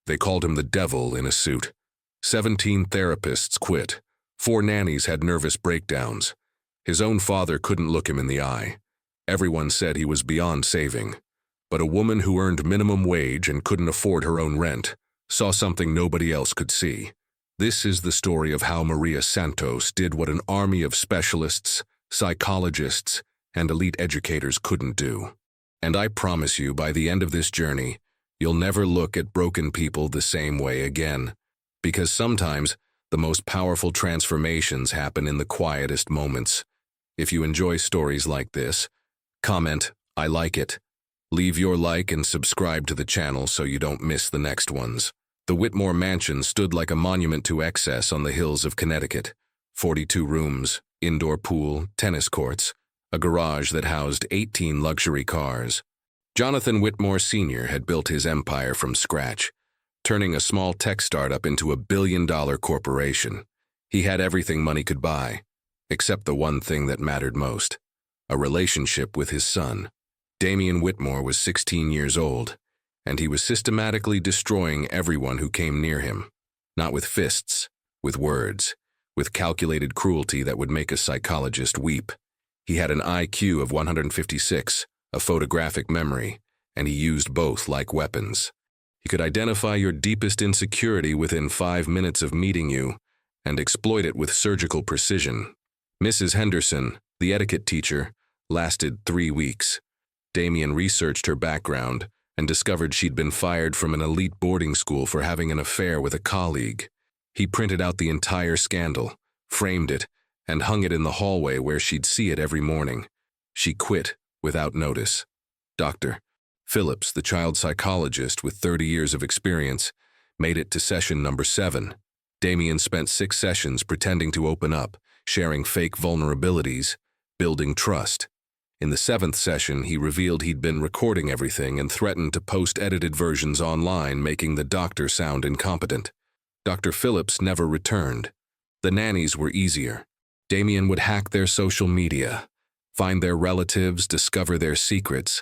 They called him the devil in a suit. 17 therapists quit. 4 nannies had nervous breakdowns. His own father couldn't look him in the eye. Everyone said he was beyond saving. But a woman who earned minimum wage and couldn't afford her own rent saw something nobody else could see. This is the story of how Maria Santos did what an army of specialists, psychologists, and elite educators couldn't do. And I promise you, by the end of this journey, you'll never look at broken people the same way again. Because sometimes, the most powerful transformations happen in the quietest moments. If you enjoy stories like this, comment, "I like it." Leave your like and subscribe to the channel so you don't miss the next ones. The Whitmore Mansion stood like a monument to excess on the hills of Connecticut. 42 rooms, indoor pool, tennis courts, a garage that housed 18 luxury cars. Jonathan Whitmore Sr. had built his empire from scratch, turning a small tech startup into a billion-dollar corporation. He had everything money could buy, except the one thing that mattered most: a relationship with his son. Damian Whitmore was 16 years old, and he was systematically destroying everyone who came near him. Not with fists, with words, with calculated cruelty that would make a psychologist weep. He had an IQ of 156, a photographic memory, and he used both like weapons. He could identify your deepest insecurity within 5 minutes of meeting you and exploit it with surgical precision. Mrs. Henderson, the etiquette teacher, lasted 3 weeks. Damian researched her background and discovered she'd been fired from an elite boarding school for having an affair with a colleague. He printed out the entire scandal, framed it, and hung it in the hallway where she'd see it every morning. She quit without notice. Dr. Phillips, the child psychologist with 30 years of experience, made it to session number 7. Damian spent 6 sessions pretending to open up, sharing fake vulnerabilities, building trust. In the 7th session, he revealed he'd been recording everything and threatened to post edited versions online, making the doctor sound incompetent. Dr. Phillips never returned. The nannies were easier. Damian would hack their social media, find their relatives, discover their secrets,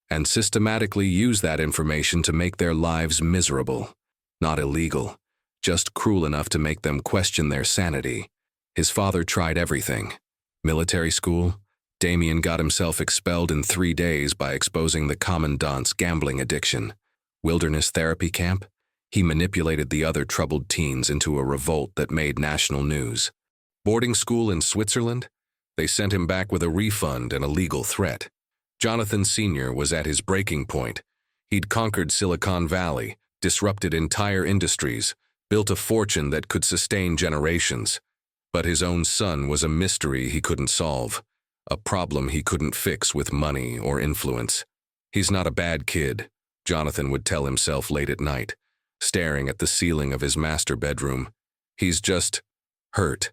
and systematically use that information to make their lives miserable. Not illegal, just cruel enough to make them question their sanity. His father tried everything. Military school. Damian got himself expelled in 3 days by exposing the commandant's gambling addiction. Wilderness therapy camp. He manipulated the other troubled teens into a revolt that made national news. Boarding school in Switzerland. They sent him back with a refund and a legal threat. Jonathan Sr. was at his breaking point. He'd conquered Silicon Valley, disrupted entire industries, built a fortune that could sustain generations. But his own son was a mystery he couldn't solve, a problem he couldn't fix with money or influence. "He's not a bad kid," Jonathan would tell himself late at night, staring at the ceiling of his master bedroom. "He's just hurt."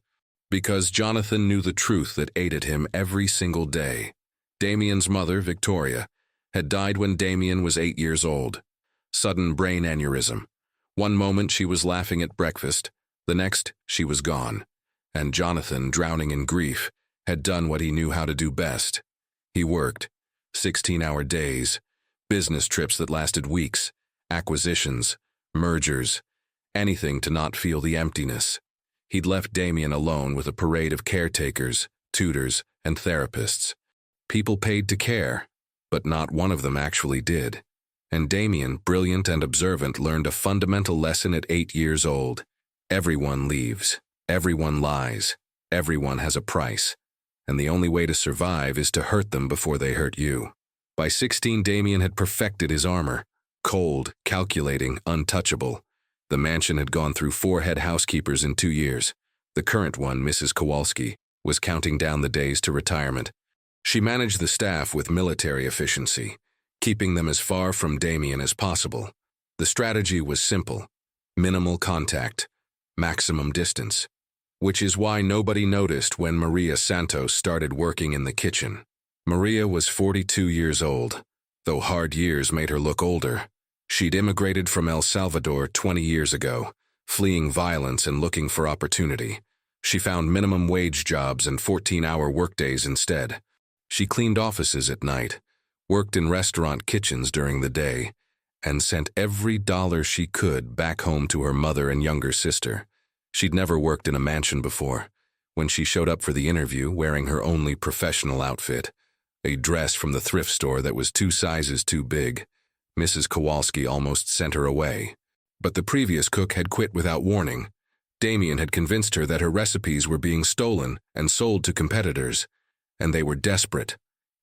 Because Jonathan knew the truth that ate at him every single day. Damian's mother, Victoria, had died when Damian was 8 years old. Sudden brain aneurysm. One moment she was laughing at breakfast, the next she was gone. And Jonathan, drowning in grief, had done what he knew how to do best. He worked 16-hour days, business trips that lasted weeks, acquisitions, mergers, anything to not feel the emptiness. He'd left Damian alone with a parade of caretakers, tutors, and therapists. People paid to care, but not one of them actually did. And Damian, brilliant and observant, learned a fundamental lesson at 8 years old. Everyone leaves. Everyone lies. Everyone has a price. And the only way to survive is to hurt them before they hurt you. By 16, Damian had perfected his armor. Cold, calculating, untouchable. The mansion had gone through 4 head housekeepers in 2 years. The current one, Mrs. Kowalski, was counting down the days to retirement. She managed the staff with military efficiency, keeping them as far from Damian as possible. The strategy was simple: minimal contact, maximum distance. Which is why nobody noticed when Maria Santos started working in the kitchen. Maria was 42 years old, though hard years made her look older. She'd immigrated from El Salvador 20 years ago, fleeing violence and looking for opportunity. She found minimum wage jobs and 14-hour workdays instead. She cleaned offices at night, worked in restaurant kitchens during the day, and sent every dollar she could back home to her mother and younger sister. She'd never worked in a mansion before. When she showed up for the interview wearing her only professional outfit, a dress from the thrift store that was 2 sizes too big, Mrs. Kowalski almost sent her away. But the previous cook had quit without warning. Damien had convinced her that her recipes were being stolen and sold to competitors, and they were desperate.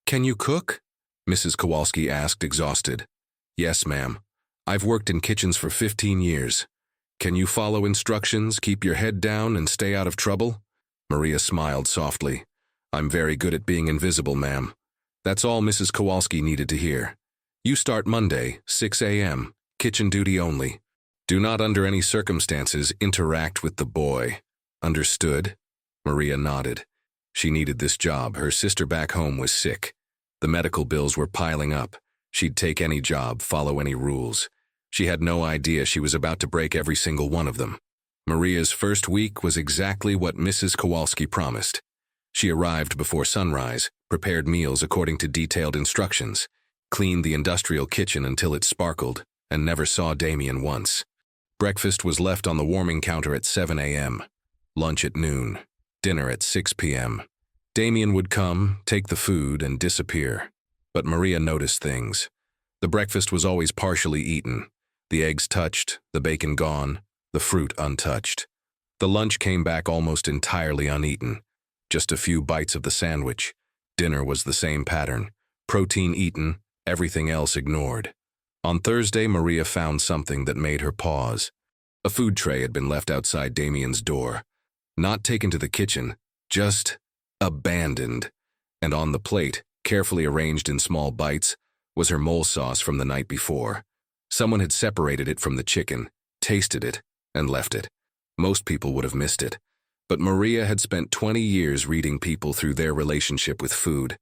"Can you cook?" Mrs. Kowalski asked, exhausted. "Yes, ma'am. I've worked in kitchens for 15 years. Can you follow instructions, keep your head down, and stay out of trouble?" Maria smiled softly. "I'm very good at being invisible, ma'am." That's all Mrs. Kowalski needed to hear. "You start Monday, 6 a.m., kitchen duty only. Do not under any circumstances interact with the boy." "Understood?" Maria nodded. She needed this job. Her sister back home was sick. The medical bills were piling up. She'd take any job, follow any rules. She had no idea she was about to break every single one of them. Maria's first week was exactly what Mrs. Kowalski promised. She arrived before sunrise, prepared meals according to detailed instructions, cleaned the industrial kitchen until it sparkled, and never saw Damien once. Breakfast was left on the warming counter at 7 a.m., lunch at noon, dinner at 6 p.m. Damien would come, take the food, and disappear. But Maria noticed things. The breakfast was always partially eaten, the eggs touched, the bacon gone, the fruit untouched. The lunch came back almost entirely uneaten, just a few bites of the sandwich. Dinner was the same pattern, protein eaten, everything else ignored. On Thursday, Maria found something that made her pause. A food tray had been left outside Damien's door. Not taken to the kitchen, just abandoned. And on the plate, carefully arranged in small bites, was her mole sauce from the night before. Someone had separated it from the chicken, tasted it, and left it. Most people would have missed it. But Maria had spent 20 years reading people through their relationship with food.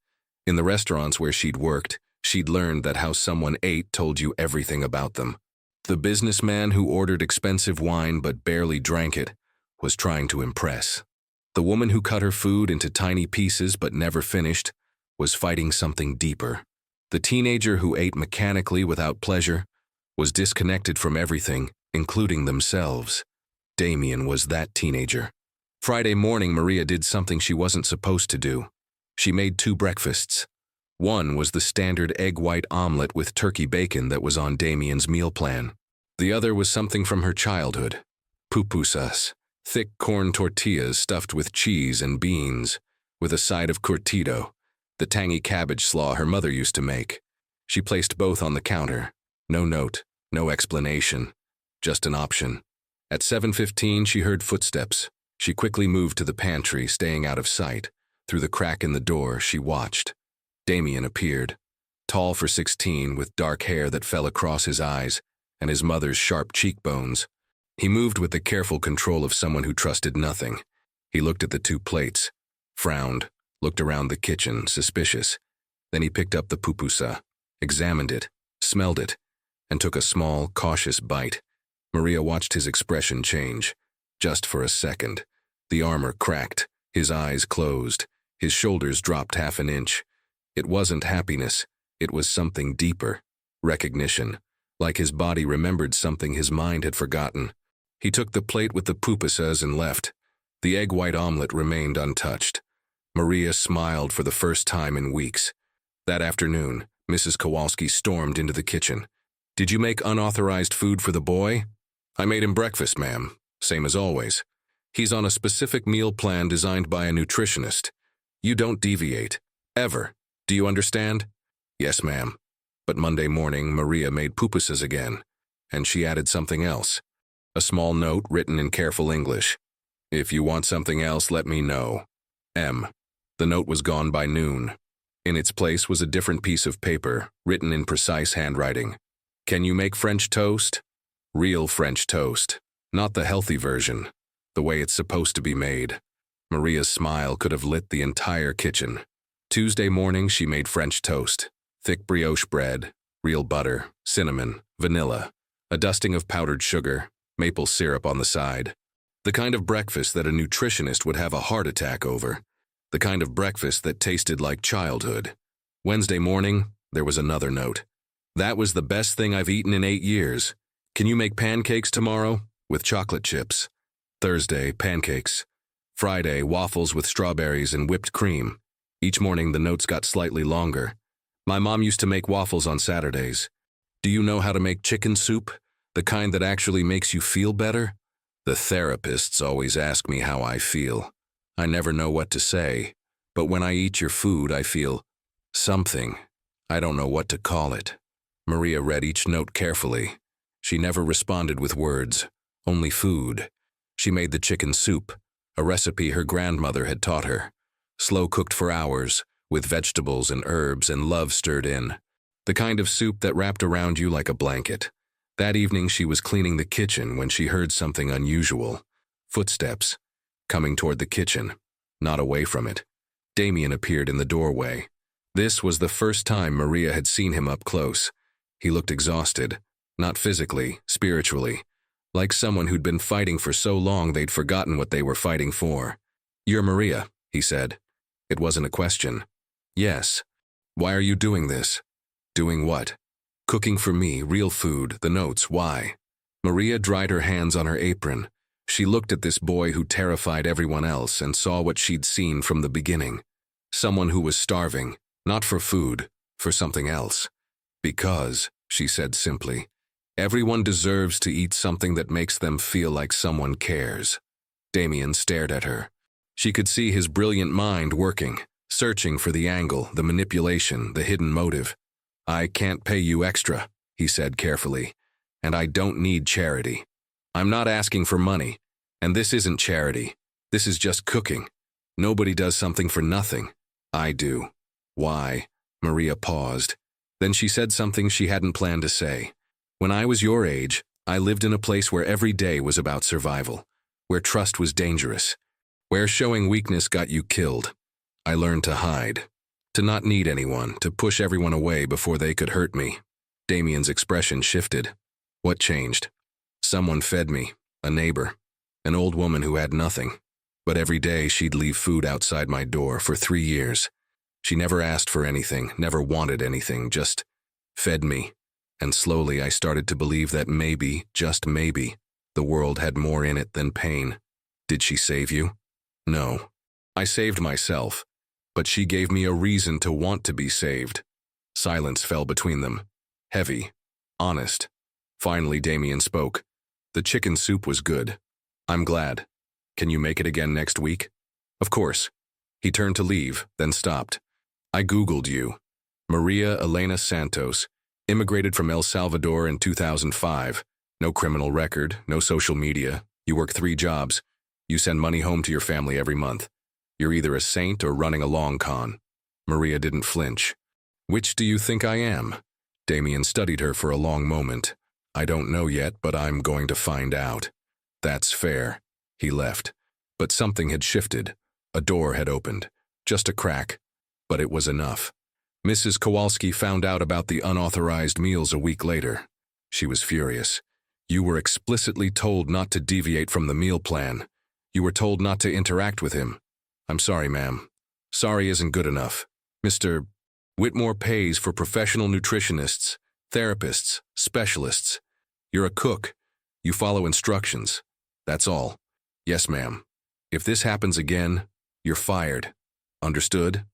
In the restaurants where she'd worked, she'd learned that how someone ate told you everything about them. The businessman who ordered expensive wine but barely drank it was trying to impress. The woman who cut her food into tiny pieces but never finished was fighting something deeper. The teenager who ate mechanically without pleasure was disconnected from everything, including themselves. Damien was that teenager. Friday morning, Maria did something she wasn't supposed to do. She made 2 breakfasts. One was the standard egg white omelet with turkey bacon that was on Damien's meal plan. The other was something from her childhood. Pupusas, thick corn tortillas stuffed with cheese and beans, with a side of curtido, the tangy cabbage slaw her mother used to make. She placed both on the counter. No note, no explanation, just an option. At 7:15, she heard footsteps. She quickly moved to the pantry, staying out of sight. Through the crack in the door, she watched. Damien appeared, tall for 16, with dark hair that fell across his eyes and his mother's sharp cheekbones. He moved with the careful control of someone who trusted nothing. He looked at the 2 plates, frowned, looked around the kitchen, suspicious. Then he picked up the pupusa, examined it, smelled it, and took a small, cautious bite. Maria watched his expression change. Just for a second. The armor cracked, his eyes closed, his shoulders dropped half an inch. It wasn't happiness, it was something deeper. Recognition, like his body remembered something his mind had forgotten. He took the plate with the pupusas and left. The egg white omelet remained untouched. Maria smiled for the first time in weeks. That afternoon, Mrs. Kowalski stormed into the kitchen. "Did you make unauthorized food for the boy?" "I made him breakfast, ma'am. Same as always. He's on a specific meal plan designed by a nutritionist. You don't deviate. Ever. Do you understand?" "Yes, ma'am." But Monday morning, Maria made pupusas again, and she added something else. A small note written in careful English. "If you want something else, let me know. M." The note was gone by noon. In its place was a different piece of paper, written in precise handwriting. "Can you make French toast?" Real French toast. Not the healthy version, the way it's supposed to be made. Maria's smile could have lit the entire kitchen. Tuesday morning, she made French toast. Thick brioche bread, real butter, cinnamon, vanilla, a dusting of powdered sugar, maple syrup on the side. The kind of breakfast that a nutritionist would have a heart attack over. The kind of breakfast that tasted like childhood. Wednesday morning, there was another note. That was the best thing I've eaten in 8 years. Can you make pancakes tomorrow? With chocolate chips. Thursday, pancakes. Friday, waffles with strawberries and whipped cream. Each morning the notes got slightly longer. My mom used to make waffles on Saturdays. Do you know how to make chicken soup? The kind that actually makes you feel better? The therapists always ask me how I feel. I never know what to say, but when I eat your food, I feel something. I don't know what to call it. Maria read each note carefully. She never responded with words, only food. She made the chicken soup, a recipe her grandmother had taught her. Slow cooked for hours, with vegetables and herbs and love stirred in. The kind of soup that wrapped around you like a blanket. That evening she was cleaning the kitchen when she heard something unusual. Footsteps, coming toward the kitchen, not away from it. Damien appeared in the doorway. This was the first time Maria had seen him up close. He looked exhausted, not physically, spiritually, like someone who'd been fighting for so long they'd forgotten what they were fighting for. "You're Maria," he said. It wasn't a question. "Yes." "Why are you doing this?" "Doing what?" "Cooking for me, real food, the notes, why?" Maria dried her hands on her apron. She looked at this boy who terrified everyone else and saw what she'd seen from the beginning. Someone who was starving, not for food, for something else. "Because," she said simply, "everyone deserves to eat something that makes them feel like someone cares." Damien stared at her. She could see his brilliant mind working, searching for the angle, the manipulation, the hidden motive. "I can't pay you extra," he said carefully, "and I don't need charity. I'm not asking for money, and this isn't charity. This is just cooking. Nobody does something for nothing. I do." "Why?" Maria paused. Then she said something she hadn't planned to say. "When I was your age, I lived in a place where every day was about survival, where trust was dangerous, where showing weakness got you killed. I learned to hide, to not need anyone, to push everyone away before they could hurt me." Damien's expression shifted. "What changed?" "Someone fed me, a neighbor, an old woman who had nothing. But every day she'd leave food outside my door for 3 years. She never asked for anything, never wanted anything, just fed me. And slowly I started to believe that maybe, just maybe, the world had more in it than pain." "Did she save you?" "No. I saved myself. But she gave me a reason to want to be saved." Silence fell between them. Heavy. Honest. Finally Damien spoke. "The chicken soup was good. I'm glad. Can you make it again next week?" "Of course." He turned to leave, then stopped. "I Googled you. Maria Elena Santos, immigrated from El Salvador in 2005. No criminal record, no social media. You work 3 jobs. You send money home to your family every month. You're either a saint or running a long con." Maria didn't flinch. "Which do you think I am?" Damien studied her for a long moment. "I don't know yet, but I'm going to find out." "That's fair." He left. But something had shifted. A door had opened. Just a crack. But it was enough. Mrs. Kowalski found out about the unauthorized meals a week later. She was furious. "You were explicitly told not to deviate from the meal plan. You were told not to interact with him." "I'm sorry, ma'am. Sorry isn't good enough. Mr. Whitmore pays for professional nutritionists, therapists, specialists. You're a cook. You follow instructions. That's all." "Yes, ma'am. If this happens again, you're fired. Understood?"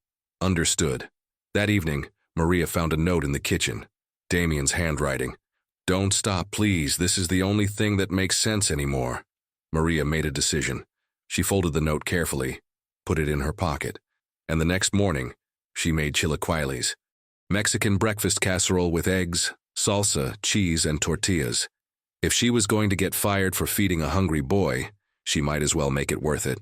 "Understood." That evening, Maria found a note in the kitchen. Damien's handwriting. "Don't stop, please. This is the only thing that makes sense anymore." Maria made a decision. She folded the note carefully, put it in her pocket, and the next morning, she made chilaquiles, Mexican breakfast casserole with eggs, salsa, cheese, and tortillas. If she was going to get fired for feeding a hungry boy, she might as well make it worth it.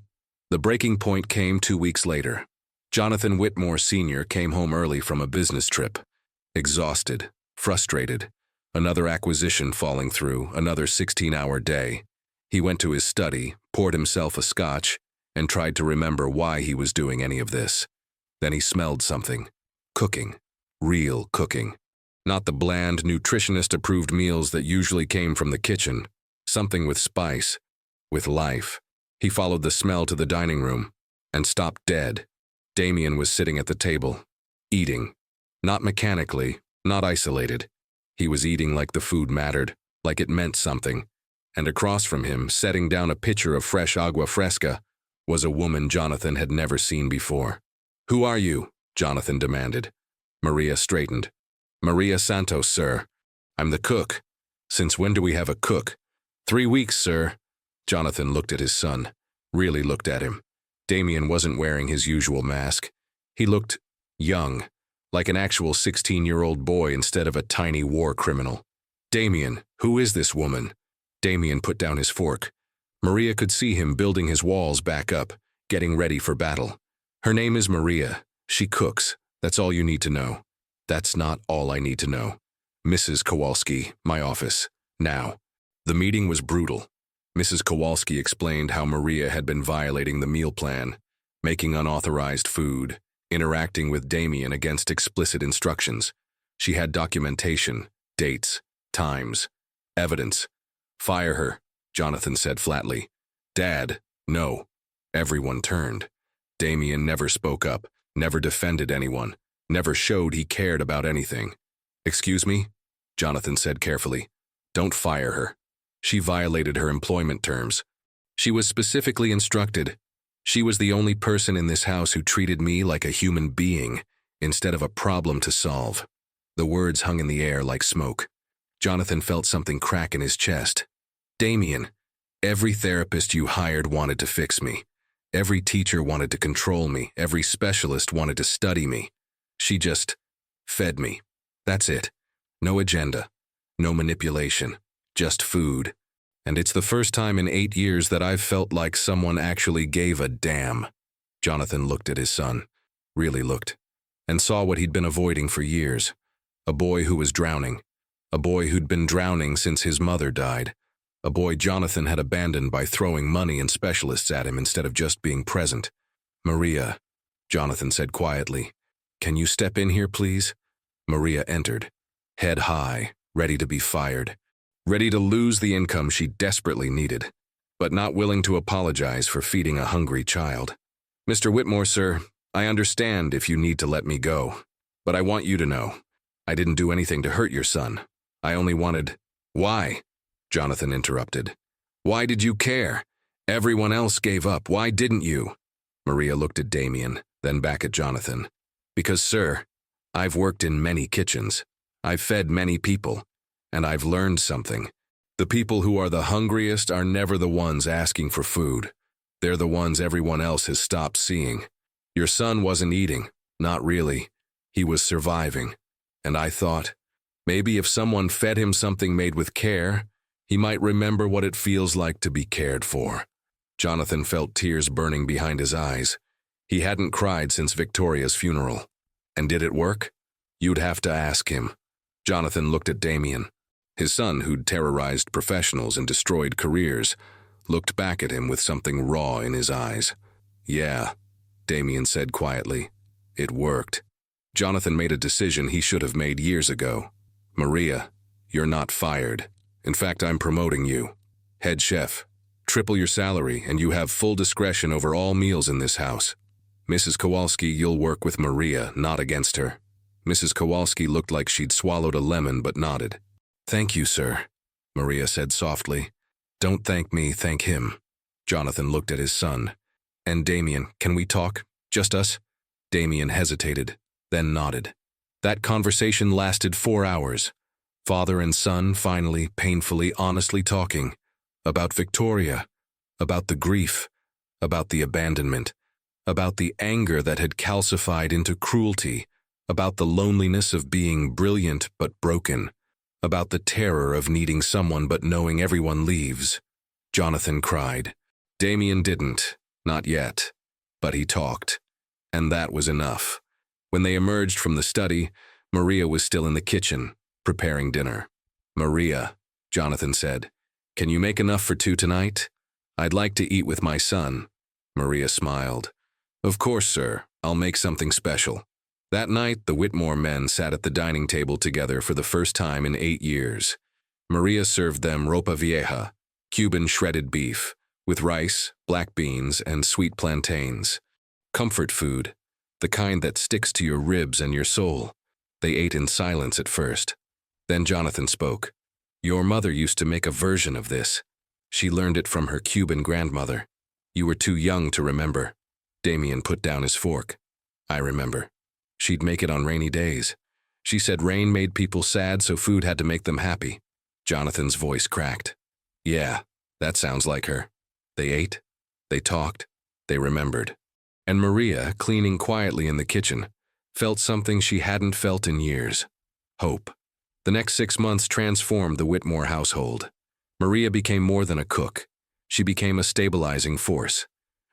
The breaking point came 2 weeks later. Jonathan Whitmore Sr. came home early from a business trip. Exhausted, frustrated. Another acquisition falling through, another 16-hour day. He went to his study, poured himself a scotch, and tried to remember why he was doing any of this. Then he smelled something. Cooking. Real cooking. Not the bland, nutritionist-approved meals that usually came from the kitchen. Something with spice. With life. He followed the smell to the dining room and stopped dead. Damien was sitting at the table, eating. Not mechanically, not isolated. He was eating like the food mattered, like it meant something. And across from him, setting down a pitcher of fresh agua fresca, was a woman Jonathan had never seen before. "Who are you?" Jonathan demanded. Maria straightened. "Maria Santos, sir. I'm the cook. Since when do we have a cook?" "3 weeks, sir." Jonathan looked at his son, really looked at him. Damien wasn't wearing his usual mask. He looked young, like an actual 16-year-old boy instead of a tiny war criminal. "Damien, who is this woman?" Damien put down his fork. Maria could see him building his walls back up, getting ready for battle. "Her name is Maria. She cooks. That's all you need to know." "That's not all I need to know. Mrs. Kowalski, my office. Now." The meeting was brutal. Mrs. Kowalski explained how Maria had been violating the meal plan, making unauthorized food, interacting with Damien against explicit instructions. She had documentation, dates, times, evidence. "Fire her," Jonathan said flatly. "Dad, no." Everyone turned. Damien never spoke up, never defended anyone, never showed he cared about anything. "Excuse me?" Jonathan said carefully. "Don't fire her. She violated her employment terms. She was specifically instructed. She was the only person in this house who treated me like a human being instead of a problem to solve." The words hung in the air like smoke. Jonathan felt something crack in his chest. "Damien, every therapist you hired wanted to fix me. Every teacher wanted to control me. Every specialist wanted to study me. She just fed me. That's it. No agenda. No manipulation. Just food. And it's the first time in 8 years that I've felt like someone actually gave a damn." Jonathan looked at his son, really looked, and saw what he'd been avoiding for years. A boy who was drowning. A boy who'd been drowning since his mother died. A boy Jonathan had abandoned by throwing money and specialists at him instead of just being present. "Maria," Jonathan said quietly, "can you step in here, please?" Maria entered, head high, ready to be fired. Ready to lose the income she desperately needed, but not willing to apologize for feeding a hungry child. "Mr. Whitmore, sir, I understand if you need to let me go, but I want you to know, I didn't do anything to hurt your son. I only wanted—" "Why?" Jonathan interrupted. "Why did you care? Everyone else gave up. Why didn't you?" Maria looked at Damien, then back at Jonathan. "Because, sir, I've worked in many kitchens. I've fed many people. And I've learned something. The people who are the hungriest are never the ones asking for food. They're the ones everyone else has stopped seeing. Your son wasn't eating, not really. He was surviving. And I thought, maybe if someone fed him something made with care, he might remember what it feels like to be cared for." Jonathan felt tears burning behind his eyes. He hadn't cried since Victoria's funeral. And did it work? You'd have to ask him. Jonathan looked at Damien. His son, who'd terrorized professionals and destroyed careers, looked back at him with something raw in his eyes. "Yeah," Damien said quietly. "It worked." Jonathan made a decision he should have made years ago. "Maria, you're not fired. In fact, I'm promoting you. Head chef. Triple your salary, and you have full discretion over all meals in this house. Mrs. Kowalski, you'll work with Maria, not against her." Mrs. Kowalski looked like she'd swallowed a lemon but nodded. "Thank you, sir," Maria said softly. "Don't thank me, thank him." Jonathan looked at his son. "And Damien, can we talk? Just us?" Damien hesitated, then nodded. That conversation lasted 4 hours. Father and son finally, painfully, honestly talking. About Victoria. About the grief. About the abandonment. About the anger that had calcified into cruelty. About the loneliness of being brilliant but broken. About the terror of needing someone but knowing everyone leaves. Jonathan cried. Damien didn't, not yet, but he talked. And that was enough. When they emerged from the study, Maria was still in the kitchen, preparing dinner. "Maria," Jonathan said, "can you make enough for 2 tonight? I'd like to eat with my son." Maria smiled. "Of course, sir. I'll make something special." That night, the Whitmore men sat at the dining table together for the first time in 8 years. Maria served them ropa vieja, Cuban shredded beef, with rice, black beans, and sweet plantains. Comfort food, the kind that sticks to your ribs and your soul. They ate in silence at first. Then Jonathan spoke. Your mother used to make a version of this. She learned it from her Cuban grandmother. You were too young to remember. Damien put down his fork. I remember. She'd make it on rainy days. She said rain made people sad, so food had to make them happy. Jonathan's voice cracked. Yeah, that sounds like her. They ate, they talked, they remembered. And Maria, cleaning quietly in the kitchen, felt something she hadn't felt in years. Hope. The next 6 months transformed the Whitmore household. Maria became more than a cook. She became a stabilizing force.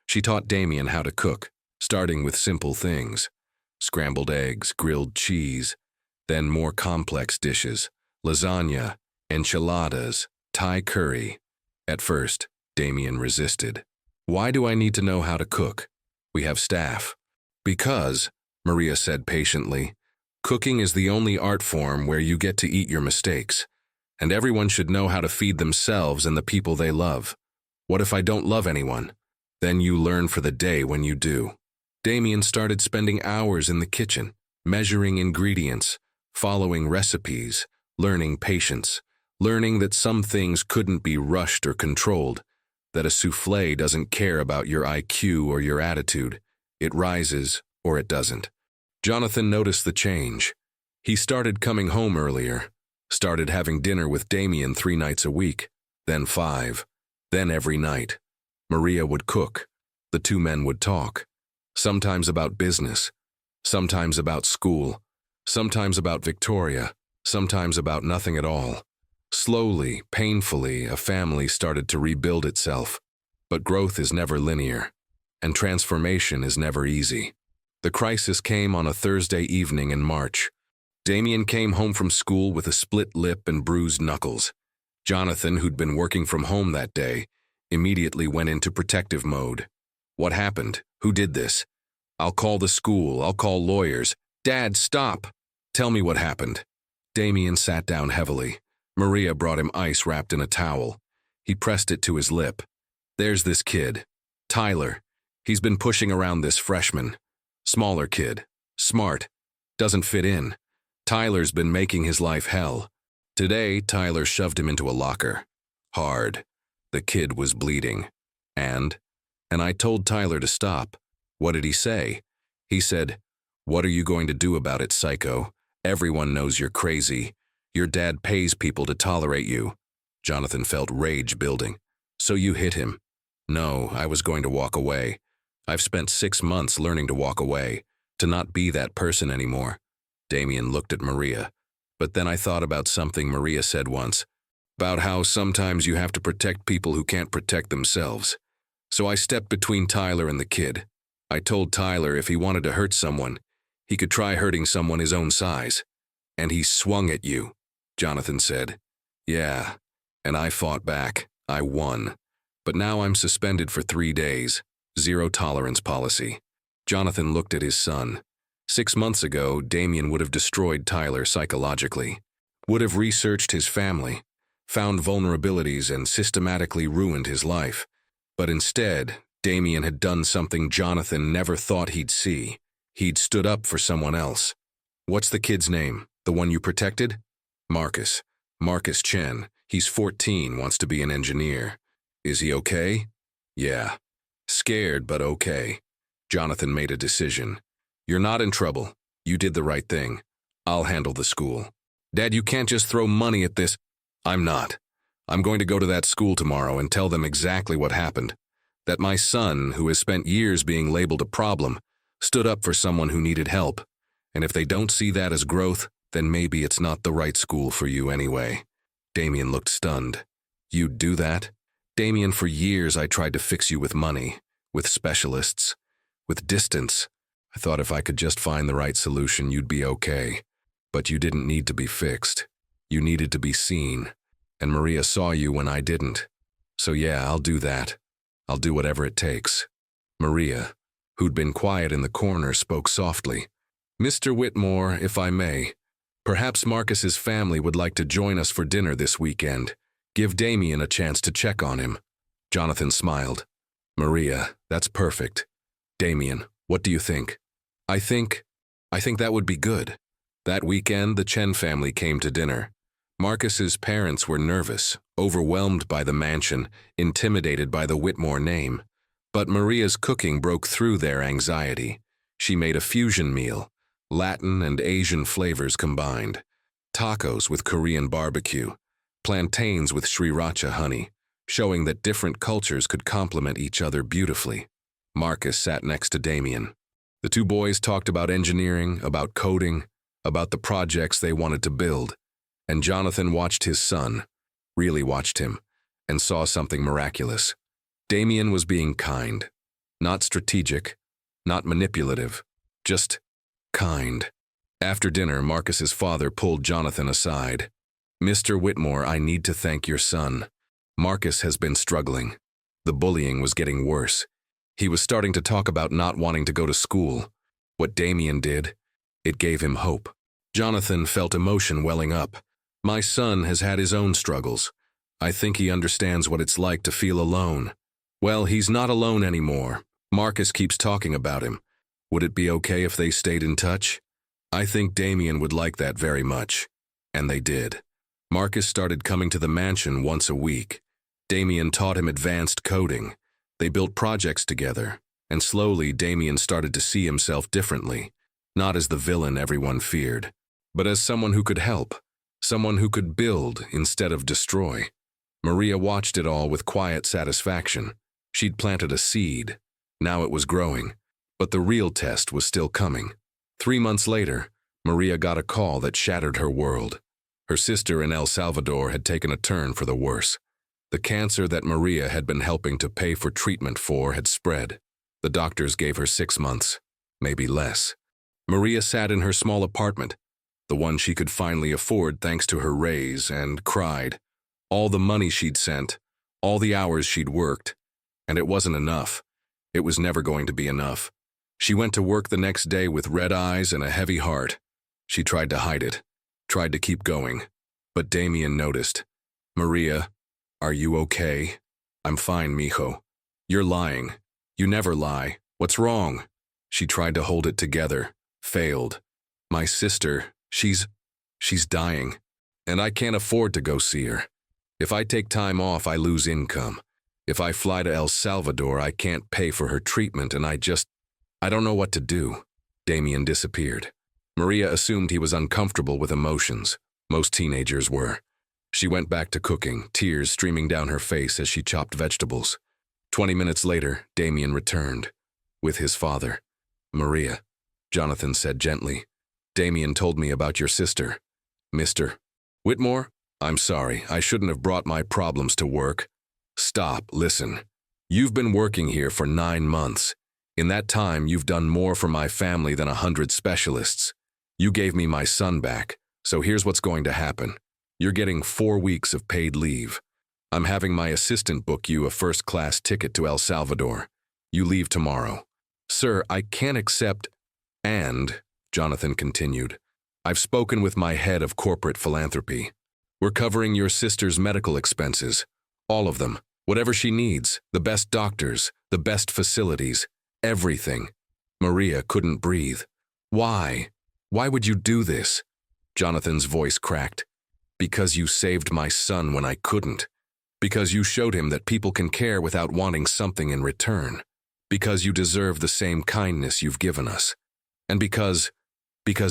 She taught Damien how to cook, starting with simple things. Scrambled eggs, grilled cheese, then more complex dishes, lasagna, enchiladas, Thai curry. At first, Damien resisted. Why do I need to know how to cook? We have staff. Because, Maria said patiently, cooking is the only art form where you get to eat your mistakes, and everyone should know how to feed themselves and the people they love. What if I don't love anyone? Then you learn for the day when you do. Damien started spending hours in the kitchen, measuring ingredients, following recipes, learning patience, learning that some things couldn't be rushed or controlled, that a soufflé doesn't care about your IQ or your attitude. It rises or it doesn't. Jonathan noticed the change. He started coming home earlier, started having dinner with Damien 3 nights a week, then 5, then every night. Maria would cook. The 2 men would talk, sometimes about business, sometimes about school, sometimes about Victoria, sometimes about nothing at all. Slowly, painfully, a family started to rebuild itself. But growth is never linear, and transformation is never easy. The crisis came on a Thursday evening in March. Damien came home from school with a split lip and bruised knuckles. Jonathan, who'd been working from home that day, immediately went into protective mode. What happened? Who did this? I'll call the school. I'll call lawyers. Dad, stop! Tell me what happened. Damien sat down heavily. Maria brought him ice wrapped in a towel. He pressed it to his lip. There's this kid, Tyler. He's been pushing around this freshman. Smaller kid. Smart. Doesn't fit in. Tyler's been making his life hell. Today, Tyler shoved him into a locker. Hard. The kid was bleeding. And I told Tyler to stop. What did he say? He said, "What are you going to do about it, psycho? Everyone knows you're crazy. Your dad pays people to tolerate you." Jonathan felt rage building. So you hit him? No, I was going to walk away. I've spent 6 months learning to walk away, to not be that person anymore. Damien looked at Maria. But then I thought about something Maria said once, about how sometimes you have to protect people who can't protect themselves. So I stepped between Tyler and the kid. I told Tyler if he wanted to hurt someone, he could try hurting someone his own size. And he swung at you, Jonathan said. Yeah, and I fought back. I won. But now I'm suspended for 3 days. 0 tolerance policy. Jonathan looked at his son. 6 months ago, Damien would have destroyed Tyler psychologically, would have researched his family, found vulnerabilities and systematically ruined his life. But instead, Damien had done something Jonathan never thought he'd see. He'd stood up for someone else. What's the kid's name? The one you protected? Marcus. Marcus Chen. He's 14, wants to be an engineer. Is he okay? Yeah. Scared, but okay. Jonathan made a decision. You're not in trouble. You did the right thing. I'll handle the school. Dad, you can't just throw money at this. I'm not. I'm going to go to that school tomorrow and tell them exactly what happened. That my son, who has spent years being labeled a problem, stood up for someone who needed help. And if they don't see that as growth, then maybe it's not the right school for you anyway. Damien looked stunned. You'd do that? Damien, for years I tried to fix you with money, with specialists, with distance. I thought if I could just find the right solution, you'd be okay. But you didn't need to be fixed. You needed to be seen. And Maria saw you when I didn't. So yeah, I'll do that. I'll do whatever it takes. Maria, who'd been quiet in the corner, spoke softly. Mr. Whitmore, if I may, perhaps Marcus's family would like to join us for dinner this weekend. Give Damien a chance to check on him. Jonathan smiled. Maria, that's perfect. Damien, what do you think? I think that would be good. That weekend, the Chen family came to dinner. Marcus's parents were nervous, overwhelmed by the mansion, intimidated by the Whitmore name. But Maria's cooking broke through their anxiety. She made a fusion meal, Latin and Asian flavors combined. Tacos with Korean barbecue, plantains with sriracha honey, showing that different cultures could complement each other beautifully. Marcus sat next to Damien. The two boys talked about engineering, about coding, about the projects they wanted to build. And Jonathan watched his son, really watched him, and saw something miraculous. Damien was being kind, not strategic, not manipulative, just kind. After dinner, Marcus's father pulled Jonathan aside. "Mr. Whitmore, I need to thank your son. Marcus has been struggling. The bullying was getting worse. He was starting to talk about not wanting to go to school. What Damien did, it gave him hope." Jonathan felt emotion welling up. "My son has had his own struggles. I think he understands what it's like to feel alone." "Well, he's not alone anymore. Marcus keeps talking about him. Would it be okay if they stayed in touch?" "I think Damien would like that very much." And they did. Marcus started coming to the mansion once a week. Damien taught him advanced coding. They built projects together, and slowly Damien started to see himself differently, not as the villain everyone feared, but as someone who could help, someone who could build instead of destroy. Maria watched it all with quiet satisfaction. She'd planted a seed. Now it was growing. But the real test was still coming. 3 months later, Maria got a call that shattered her world. Her sister in El Salvador had taken a turn for the worse. The cancer that Maria had been helping to pay for treatment for had spread. The doctors gave her 6 months, maybe less. Maria sat in her small apartment, the one she could finally afford thanks to her raise, and cried. All the money she'd sent, all the hours she'd worked, and it wasn't enough. It was never going to be enough. She went to work the next day with red eyes and a heavy heart. She tried to hide it, tried to keep going, but Damien noticed. "Maria, are you okay?" "I'm fine, mijo." "You're lying. You never lie. What's wrong?" She tried to hold it together, failed. "My sister, she's dying, and I can't afford to go see her. If I take time off, I lose income. If I fly to El Salvador, I can't pay for her treatment, and I don't know what to do." Damien disappeared. Maria assumed he was uncomfortable with emotions. Most teenagers were. She went back to cooking, tears streaming down her face as she chopped vegetables. 20 minutes later, Damien returned, with his father. "Maria," Jonathan said gently, "Damien told me about your sister. Mr. Whitmore, I'm sorry, I shouldn't have brought my problems to work." "Stop, listen. You've been working here for 9 months. In that time, you've done more for my family than 100 specialists. You gave me my son back, so here's what's going to happen. You're getting 4 weeks of paid leave. I'm having my assistant book you a first-class ticket to El Salvador. You leave tomorrow." "Sir, I can't accept—" "And," Jonathan continued, "I've spoken with my head of corporate philanthropy. We're covering your sister's medical expenses. All of them. Whatever she needs. The best doctors. The best facilities. Everything." Maria couldn't breathe. "Why? Why would you do this?" Jonathan's voice cracked. "Because you saved my son when I couldn't. Because you showed him that people can care without wanting something in return. Because you deserve the same kindness you've given us. And because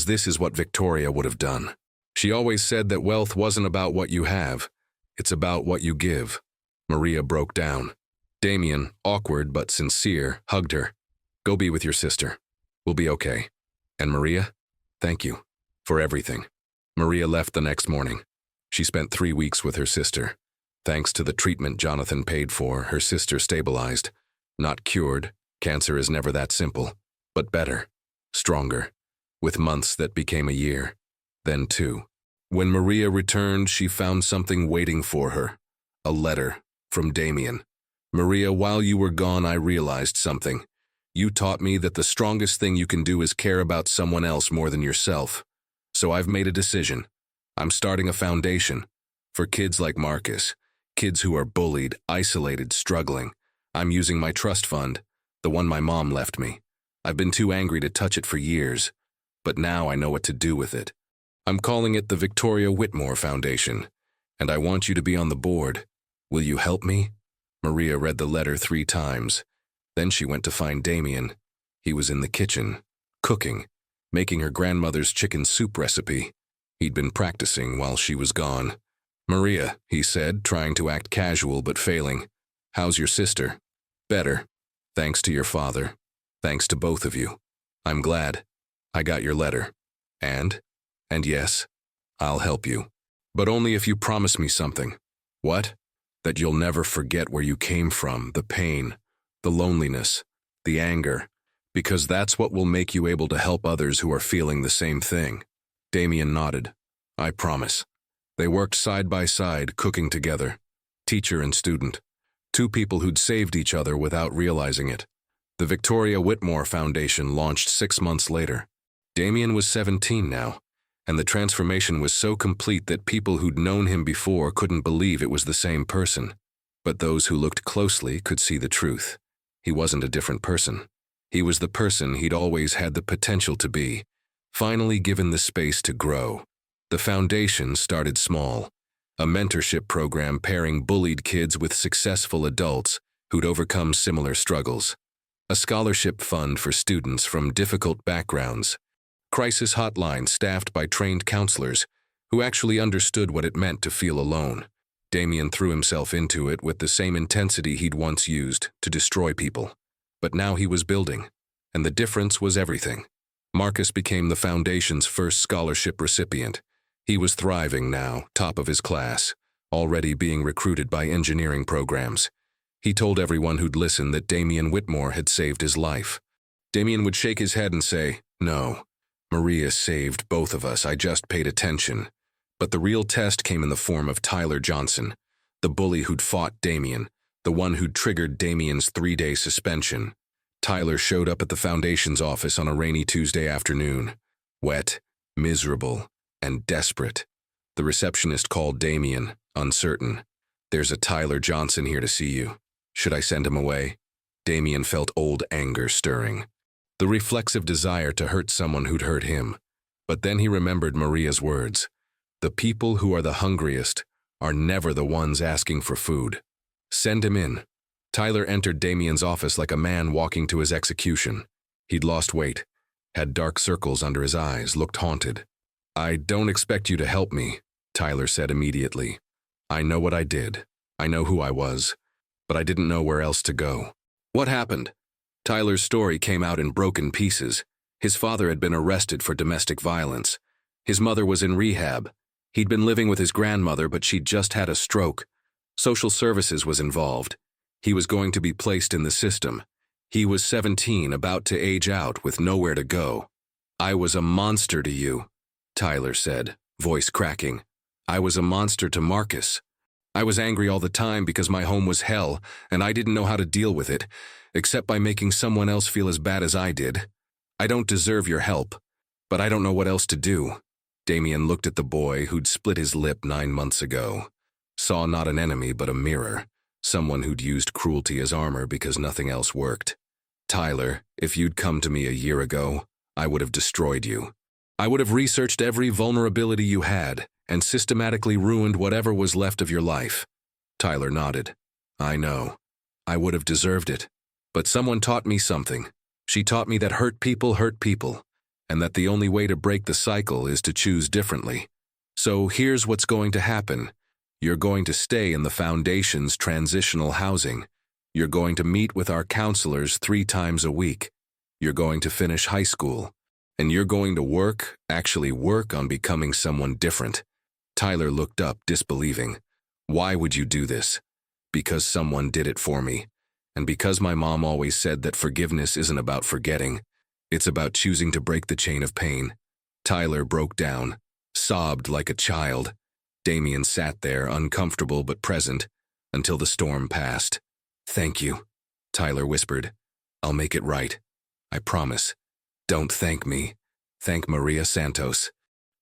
this is what Victoria would have done. She always said that wealth wasn't about what you have. It's about what you give." Maria broke down. Damien, awkward but sincere, hugged her. "Go be with your sister. We'll be okay. And Maria, thank you for everything." Maria left the next morning. She spent 3 weeks with her sister. Thanks to the treatment Jonathan paid for, her sister stabilized. Not cured, cancer is never that simple, but better, stronger, with months that became a year, then 2. When Maria returned, she found something waiting for her. A letter from Damien. "Maria, while you were gone, I realized something. You taught me that the strongest thing you can do is care about someone else more than yourself. So I've made a decision. I'm starting a foundation for kids like Marcus, kids who are bullied, isolated, struggling. I'm using my trust fund, the one my mom left me. I've been too angry to touch it for years, but now I know what to do with it. I'm calling it the Victoria Whitmore Foundation, and I want you to be on the board. Will you help me?" Maria read the letter 3 times. Then she went to find Damien. He was in the kitchen, cooking, making her grandmother's chicken soup recipe. He'd been practicing while she was gone. "Maria," he said, trying to act casual but failing. "How's your sister?" "Better. Thanks to your father. Thanks to both of you. I'm glad. I got your letter. And yes, I'll help you. But only if you promise me something." "What?" "That you'll never forget where you came from, the pain, the loneliness, the anger, because that's what will make you able to help others who are feeling the same thing." Damien nodded. "I promise." They worked side by side, cooking together. Teacher and student. 2 people who'd saved each other without realizing it. The Victoria Whitmore Foundation launched 6 months later. Damien was 17 now, and the transformation was so complete that people who'd known him before couldn't believe it was the same person. But those who looked closely could see the truth. He wasn't a different person. He was the person he'd always had the potential to be, finally given the space to grow. The foundation started small, a mentorship program pairing bullied kids with successful adults who'd overcome similar struggles, a scholarship fund for students from difficult backgrounds, crisis hotline staffed by trained counselors who actually understood what it meant to feel alone. Damien threw himself into it with the same intensity he'd once used to destroy people. But now he was building, and the difference was everything. Marcus became the foundation's first scholarship recipient. He was thriving now, top of his class, already being recruited by engineering programs. He told everyone who'd listen that Damien Whitmore had saved his life. Damien would shake his head and say, "No, Maria saved both of us, I just paid attention." But the real test came in the form of Tyler Johnson, the bully who'd fought Damien, the one who'd triggered Damien's 3-day suspension. Tyler showed up at the foundation's office on a rainy Tuesday afternoon, wet, miserable, and desperate. The receptionist called Damien, uncertain. "There's a Tyler Johnson here to see you. Should I send him away?" Damien felt old anger stirring, the reflexive desire to hurt someone who'd hurt him. But then he remembered Maria's words. "The people who are the hungriest are never the ones asking for food. Send him in." Tyler entered Damien's office like a man walking to his execution. He'd lost weight, had dark circles under his eyes, looked haunted. "I don't expect you to help me," Tyler said immediately. "I know what I did. I know who I was. But I didn't know where else to go." "What happened?" Tyler's story came out in broken pieces. His father had been arrested for domestic violence. His mother was in rehab. He'd been living with his grandmother, but she'd just had a stroke. Social services was involved. He was going to be placed in the system. He was 17, about to age out, with nowhere to go. "I was a monster to you," Tyler said, voice cracking. "I was a monster to Marcus. I was angry all the time because my home was hell, and I didn't know how to deal with it, except by making someone else feel as bad as I did. I don't deserve your help, but I don't know what else to do." Damien looked at the boy who'd split his lip 9 months ago, saw not an enemy but a mirror, someone who'd used cruelty as armor because nothing else worked. "Tyler, if you'd come to me a year ago, I would have destroyed you. I would have researched every vulnerability you had and systematically ruined whatever was left of your life." Tyler nodded. "I know. I would have deserved it. But someone taught me something. She taught me that hurt people, and that the only way to break the cycle is to choose differently. So here's what's going to happen. You're going to stay in the foundation's transitional housing. You're going to meet with our counselors 3 times a week. You're going to finish high school. And you're going to actually work on becoming someone different." Tyler looked up, disbelieving. "Why would you do this?" "Because someone did it for me. And because my mom always said that forgiveness isn't about forgetting. It's about choosing to break the chain of pain." Tyler broke down, sobbed like a child. Damien sat there, uncomfortable but present, until the storm passed. "Thank you," Tyler whispered. "I'll make it right. I promise. Don't thank me. Thank Maria Santos.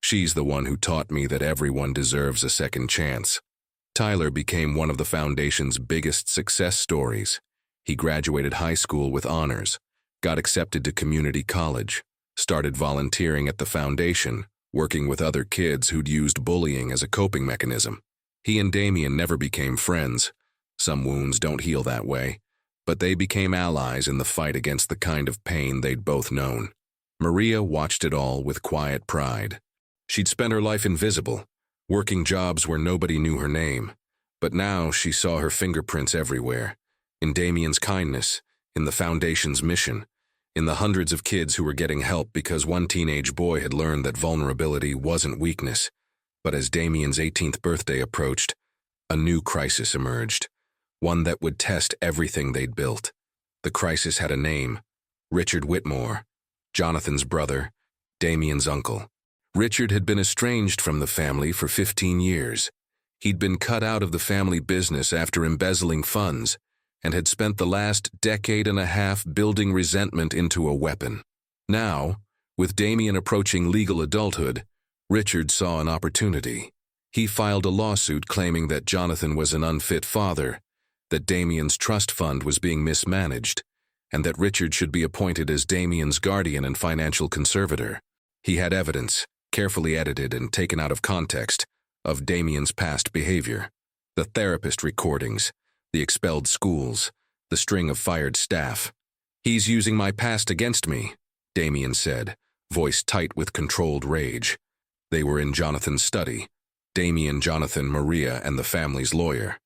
She's the one who taught me that everyone deserves a second chance." Tyler became one of the foundation's biggest success stories. He graduated high school with honors, got accepted to community college, started volunteering at the foundation, working with other kids who'd used bullying as a coping mechanism. He and Damien never became friends. Some wounds don't heal that way, but they became allies in the fight against the kind of pain they'd both known. Maria watched it all with quiet pride. She'd spent her life invisible, working jobs where nobody knew her name, but now she saw her fingerprints everywhere, in Damien's kindness, in the Foundation's mission, in the hundreds of kids who were getting help because one teenage boy had learned that vulnerability wasn't weakness. But as Damien's 18th birthday approached, a new crisis emerged, one that would test everything they'd built. The crisis had a name: Richard Whitmore, Jonathan's brother, Damien's uncle. Richard had been estranged from the family for 15 years. He'd been cut out of the family business after embezzling funds, and had spent the last decade and a half building resentment into a weapon. Now, with Damien approaching legal adulthood, Richard saw an opportunity. He filed a lawsuit claiming that Jonathan was an unfit father, that Damien's trust fund was being mismanaged, and that Richard should be appointed as Damien's guardian and financial conservator. He had evidence, carefully edited and taken out of context, of Damien's past behavior. The therapist recordings, the expelled schools, the string of fired staff. "He's using my past against me," Damien said, voice tight with controlled rage. They were in Jonathan's study, Damien, Jonathan, Maria, and the family's lawyer.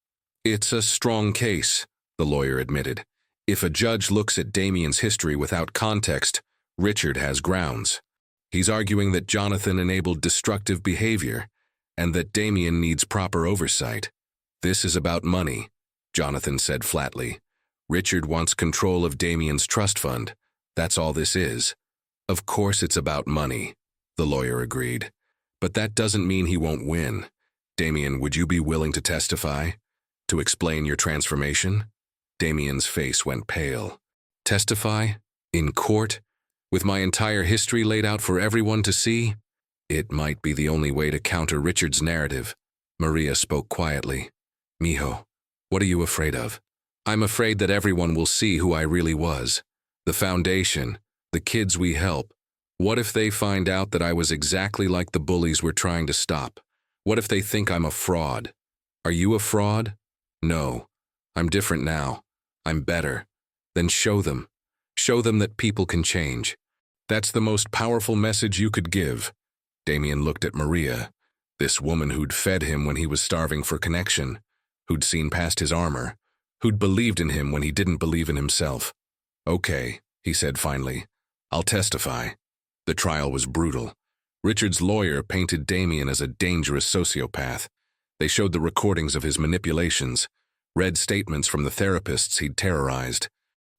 "It's a strong case," the lawyer admitted. "If a judge looks at Damien's history without context, Richard has grounds. He's arguing that Jonathan enabled destructive behavior, and that Damien needs proper oversight. This is about money," Jonathan said flatly. "Richard wants control of Damien's trust fund. That's all this is." "Of course it's about money," the lawyer agreed. "But that doesn't mean he won't win. Damien, would you be willing to testify? To explain your transformation?" Damien's face went pale. "Testify? In court? With my entire history laid out for everyone to see?" "It might be the only way to counter Richard's narrative." Maria spoke quietly. "Mijo, what are you afraid of?" "I'm afraid that everyone will see who I really was. The Foundation, the kids we help. What if they find out that I was exactly like the bullies we're trying to stop? What if they think I'm a fraud?" "Are you a fraud?" "No. I'm different now. I'm better." "Then show them. Show them that people can change." "That's the most powerful message you could give." Damien looked at Maria, this woman who'd fed him when he was starving for connection, who'd seen past his armor, who'd believed in him when he didn't believe in himself. "Okay," he said finally. "I'll testify." The trial was brutal. Richard's lawyer painted Damien as a dangerous sociopath. They showed the recordings of his manipulations, read statements from the therapists he'd terrorized,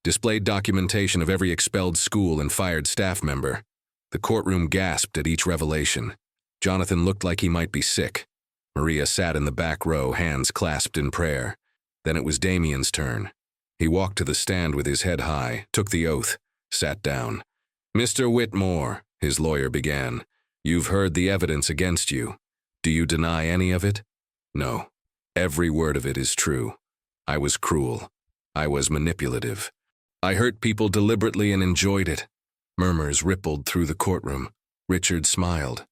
displayed documentation of every expelled school and fired staff member. The courtroom gasped at each revelation. Jonathan looked like he might be sick. Maria sat in the back row, hands clasped in prayer. Then it was Damien's turn. He walked to the stand with his head high, took the oath, sat down. "Mr. Whitmore," his lawyer began, "you've heard the evidence against you. Do you deny any of it?" "No. Every word of it is true. I was cruel. I was manipulative. I hurt people deliberately and enjoyed it." Murmurs rippled through the courtroom. Richard smiled.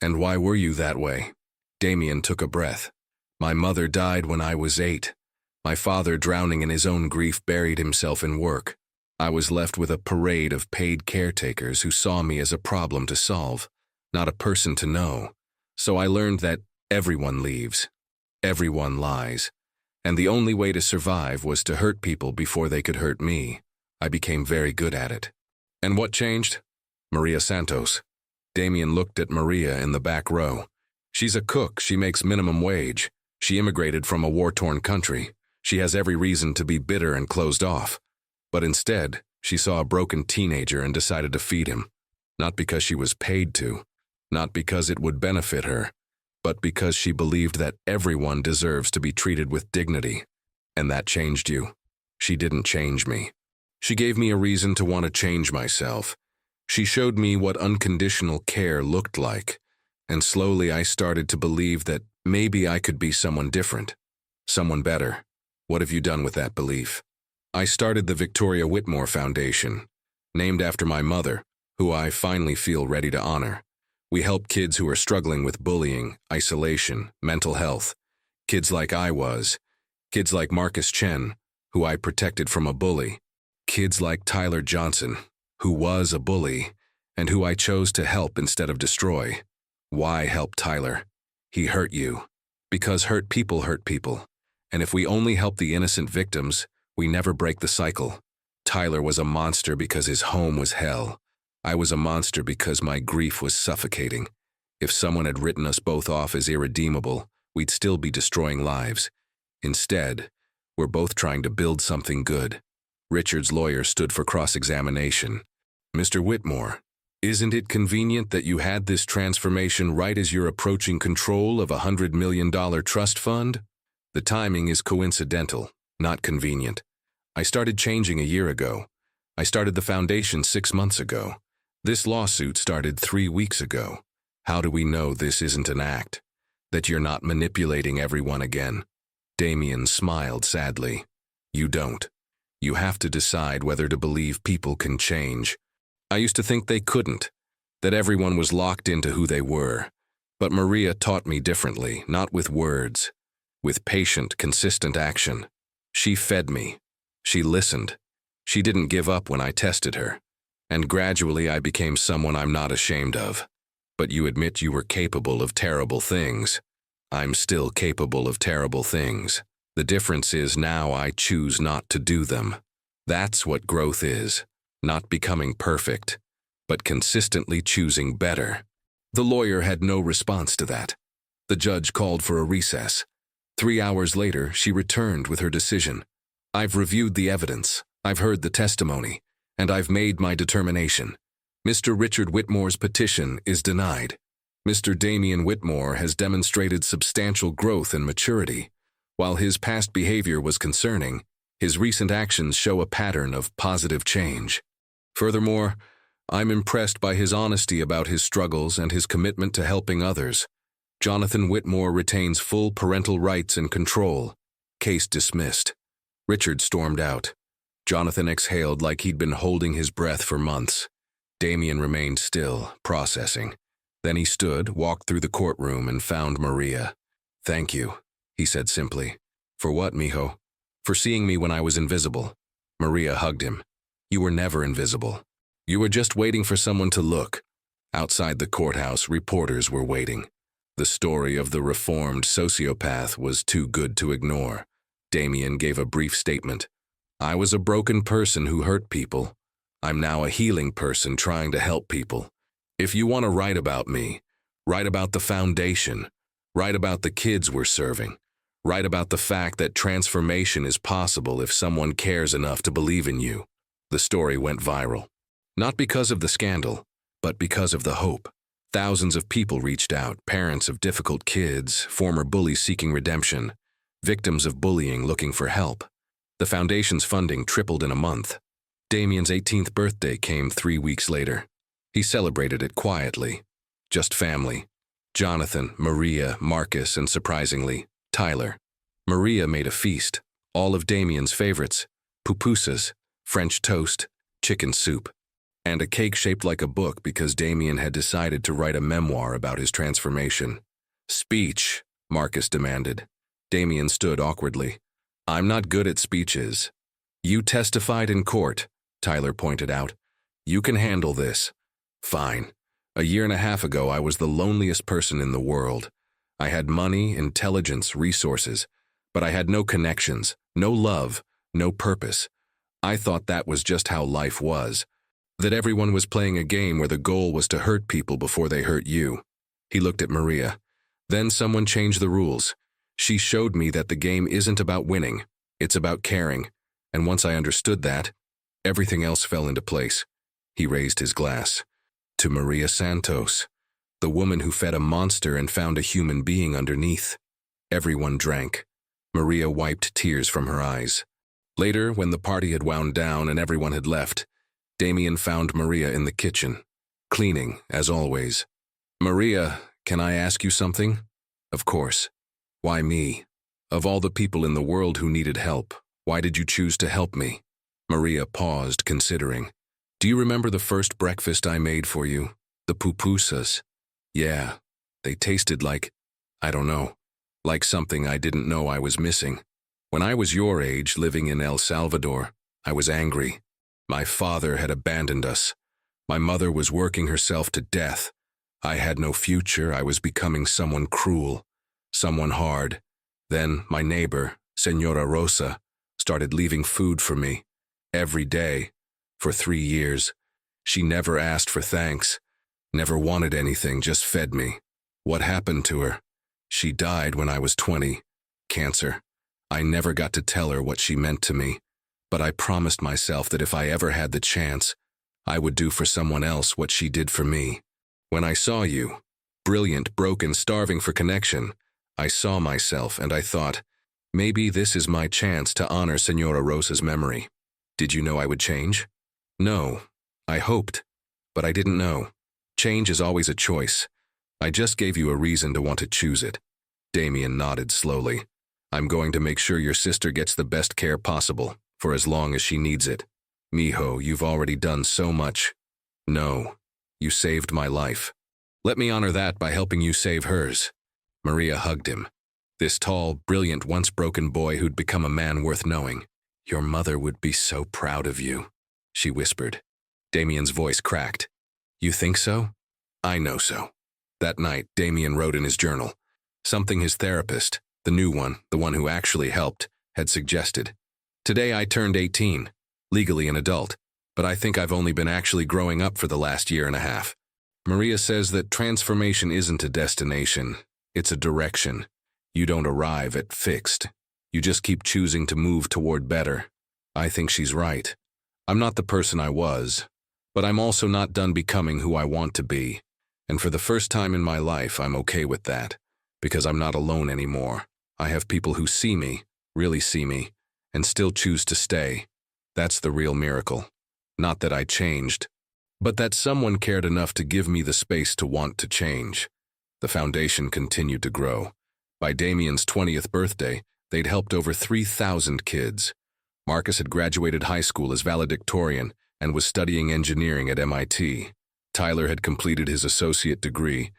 "And why were you that way?" Damien took a breath. "My mother died when I was 8. My father, drowning in his own grief, buried himself in work. I was left with a parade of paid caretakers who saw me as a problem to solve, not a person to know. So I learned that everyone leaves. Everyone lies. And the only way to survive was to hurt people before they could hurt me. I became very good at it." "And what changed?" "Maria Santos." Damien looked at Maria in the back row. "She's a cook. She makes minimum wage. She immigrated from a war-torn country. She has every reason to be bitter and closed off. But instead, she saw a broken teenager and decided to feed him. Not because she was paid to, not because it would benefit her, but because she believed that everyone deserves to be treated with dignity. And that changed you. She didn't change me. She gave me a reason to want to change myself. She showed me what unconditional care looked like, and slowly I started to believe that maybe I could be someone different, someone better. What have you done with that belief?" "I started the Victoria Whitmore Foundation, named after my mother, who I finally feel ready to honor. We help kids who are struggling with bullying, isolation, mental health. Kids like I was. Kids like Marcus Chen, who I protected from a bully. Kids like Tyler Johnson, who was a bully, and who I chose to help instead of destroy. Why help Tyler? He hurt you. Because hurt people hurt people. And if we only help the innocent victims, we never break the cycle. Tyler was a monster because his home was hell. I was a monster because my grief was suffocating. If someone had written us both off as irredeemable, we'd still be destroying lives. Instead, we're both trying to build something good. Richard's lawyer stood for cross-examination. Mr. Whitmore, isn't it convenient that you had this transformation right as you're approaching control of a $100 million trust fund? The timing is coincidental, not convenient. I started changing a year ago. I started the foundation 6 months ago. This lawsuit started 3 weeks ago. How do we know this isn't an act? That you're not manipulating everyone again? Damien smiled sadly. You don't. You have to decide whether to believe people can change. I used to think they couldn't, that everyone was locked into who they were. But Maria taught me differently, not with words, with patient, consistent action. She fed me. She listened. She didn't give up when I tested her. And gradually I became someone I'm not ashamed of. But you admit you were capable of terrible things. I'm still capable of terrible things. The difference is now I choose not to do them. That's what growth is. Not becoming perfect, but consistently choosing better. The lawyer had no response to that. The judge called for a recess. 3 hours later, she returned with her decision. I've reviewed the evidence, I've heard the testimony, and I've made my determination. Mr. Richard Whitmore's petition is denied. Mr. Damien Whitmore has demonstrated substantial growth and maturity. While his past behavior was concerning, his recent actions show a pattern of positive change. Furthermore, I'm impressed by his honesty about his struggles and his commitment to helping others. Jonathan Whitmore retains full parental rights and control. Case dismissed. Richard stormed out. Jonathan exhaled like he'd been holding his breath for months. Damien remained still, processing. Then he stood, walked through the courtroom, and found Maria. Thank you, he said simply. For what, mijo? For seeing me when I was invisible. Maria hugged him. You were never invisible. You were just waiting for someone to look. Outside the courthouse, reporters were waiting. The story of the reformed sociopath was too good to ignore. Damien gave a brief statement. I was a broken person who hurt people. I'm now a healing person trying to help people. If you want to write about me, write about the foundation, write about the kids we're serving, write about the fact that transformation is possible if someone cares enough to believe in you. The story went viral. Not because of the scandal, but because of the hope. Thousands of people reached out, parents of difficult kids, former bullies seeking redemption, victims of bullying looking for help. The foundation's funding tripled in a month. Damien's 18th birthday came 3 weeks later. He celebrated it quietly. Just family. Jonathan, Maria, Marcus, and surprisingly, Tyler. Maria made a feast. All of Damien's favorites. Pupusas, French toast, chicken soup, and a cake shaped like a book because Damien had decided to write a memoir about his transformation. Speech, Marcus demanded. Damien stood awkwardly. I'm not good at speeches. You testified in court, Tyler pointed out. You can handle this. Fine. A year and a half ago, I was the loneliest person in the world. I had money, intelligence, resources, but I had no connections, no love, no purpose. I thought that was just how life was, that everyone was playing a game where the goal was to hurt people before they hurt you. He looked at Maria. Then someone changed the rules. She showed me that the game isn't about winning, it's about caring. And once I understood that, everything else fell into place. He raised his glass. To Maria Santos, the woman who fed a monster and found a human being underneath. Everyone drank. Maria wiped tears from her eyes. Later, when the party had wound down and everyone had left, Damien found Maria in the kitchen, cleaning, as always. Maria, can I ask you something? Of course. Why me? Of all the people in the world who needed help, why did you choose to help me? Maria paused, considering. Do you remember the first breakfast I made for you? The pupusas. Yeah, they tasted like, I don't know, like something I didn't know I was missing. When I was your age, living in El Salvador, I was angry. My father had abandoned us. My mother was working herself to death. I had no future. I was becoming someone cruel, someone hard. Then my neighbor, Senora Rosa, started leaving food for me. Every day. For 3 years. She never asked for thanks. Never wanted anything, just fed me. What happened to her? She died when I was 20. Cancer. I never got to tell her what she meant to me. But I promised myself that if I ever had the chance, I would do for someone else what she did for me. When I saw you, brilliant, broken, starving for connection, I saw myself and I thought, maybe this is my chance to honor Senora Rosa's memory. Did you know I would change? No. I hoped, but I didn't know. Change is always a choice. I just gave you a reason to want to choose it. Damien nodded slowly. I'm going to make sure your sister gets the best care possible, for as long as she needs it. Mijo, you've already done so much. No, you saved my life. Let me honor that by helping you save hers. Maria hugged him. This tall, brilliant, once-broken boy who'd become a man worth knowing. Your mother would be so proud of you, she whispered. Damien's voice cracked. You think so? I know so. That night, Damien wrote in his journal, something his therapist, the new one, the one who actually helped, had suggested. Today I turned 18, legally an adult, but I think I've only been actually growing up for the last year and a half. Maria says that transformation isn't a destination, it's a direction. You don't arrive at fixed. You just keep choosing to move toward better. I think she's right. I'm not the person I was, but I'm also not done becoming who I want to be. And for the first time in my life, I'm okay with that, because I'm not alone anymore. I have people who see me, really see me, and still choose to stay. That's the real miracle. Not that I changed, but that someone cared enough to give me the space to want to change. The foundation continued to grow. By Damien's 20th birthday, they'd helped over 3,000 kids. Marcus had graduated high school as valedictorian and was studying engineering at MIT. Tyler had completed his associate degree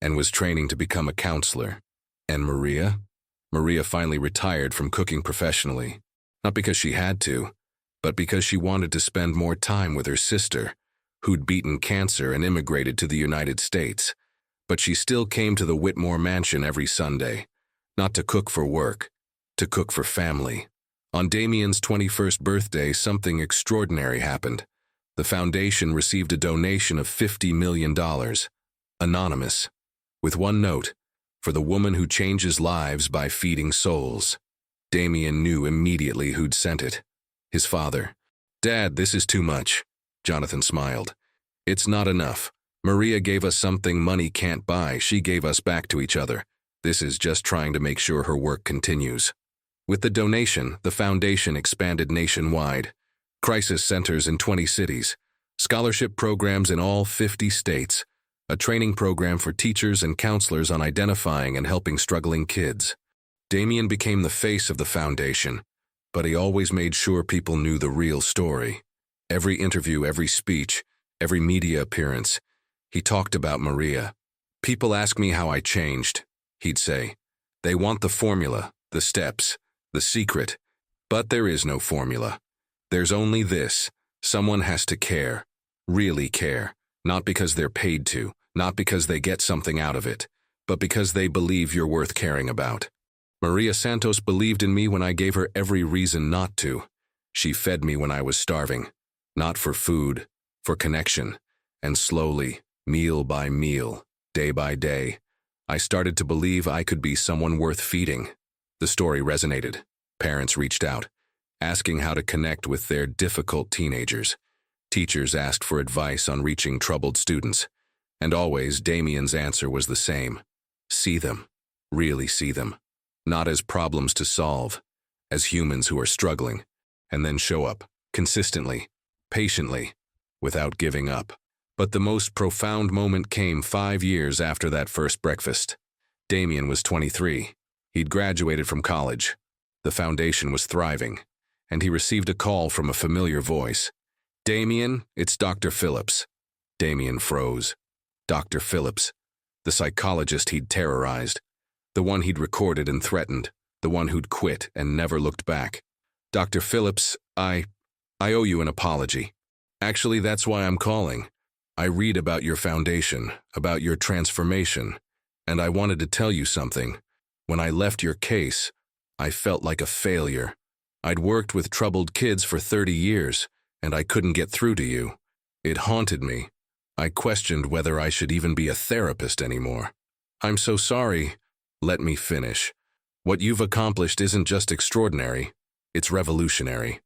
and was training to become a counselor. And Maria? Maria finally retired from cooking professionally. Not because she had to, but because she wanted to spend more time with her sister, who'd beaten cancer and immigrated to the United States. But she still came to the Whitmore mansion every Sunday, not to cook for work, to cook for family. On Damien's 21st birthday, something extraordinary happened. The foundation received a donation of $50 million, anonymous, with one note, for the woman who changes lives by feeding souls. Damien knew immediately who'd sent it. His father. Dad, this is too much. Jonathan smiled. It's not enough. Maria gave us something money can't buy. She gave us back to each other. This is just trying to make sure her work continues. With the donation, the foundation expanded nationwide. Crisis centers in 20 cities, scholarship programs in all 50 states, a training program for teachers and counselors on identifying and helping struggling kids. Damien became the face of the foundation, but he always made sure people knew the real story. Every interview, every speech, every media appearance, he talked about Maria. People ask me how I changed, he'd say. They want the formula, the steps, the secret, but there is no formula. There's only this: someone has to care, really care, not because they're paid to, not because they get something out of it, but because they believe you're worth caring about. Maria Santos believed in me when I gave her every reason not to. She fed me when I was starving, not for food, for connection, and slowly, meal by meal, day by day, I started to believe I could be someone worth feeding. The story resonated. Parents reached out, asking how to connect with their difficult teenagers. Teachers asked for advice on reaching troubled students. And always, Damien's answer was the same. See them. Really see them. Not as problems to solve, as humans who are struggling. And then show up, consistently, patiently, without giving up. But the most profound moment came 5 years after that first breakfast. Damien was 23. He'd graduated from college. The foundation was thriving, and he received a call from a familiar voice. Damien, it's Dr. Phillips. Damien froze. Dr. Phillips. The psychologist he'd terrorized. The one he'd recorded and threatened. The one who'd quit and never looked back. Dr. Phillips, I owe you an apology. Actually, that's why I'm calling. I read about your foundation, about your transformation, and I wanted to tell you something. When I left your case, I felt like a failure. I'd worked with troubled kids for 30 years, and I couldn't get through to you. It haunted me. I questioned whether I should even be a therapist anymore. I'm so sorry. Let me finish. What you've accomplished isn't just extraordinary, it's revolutionary.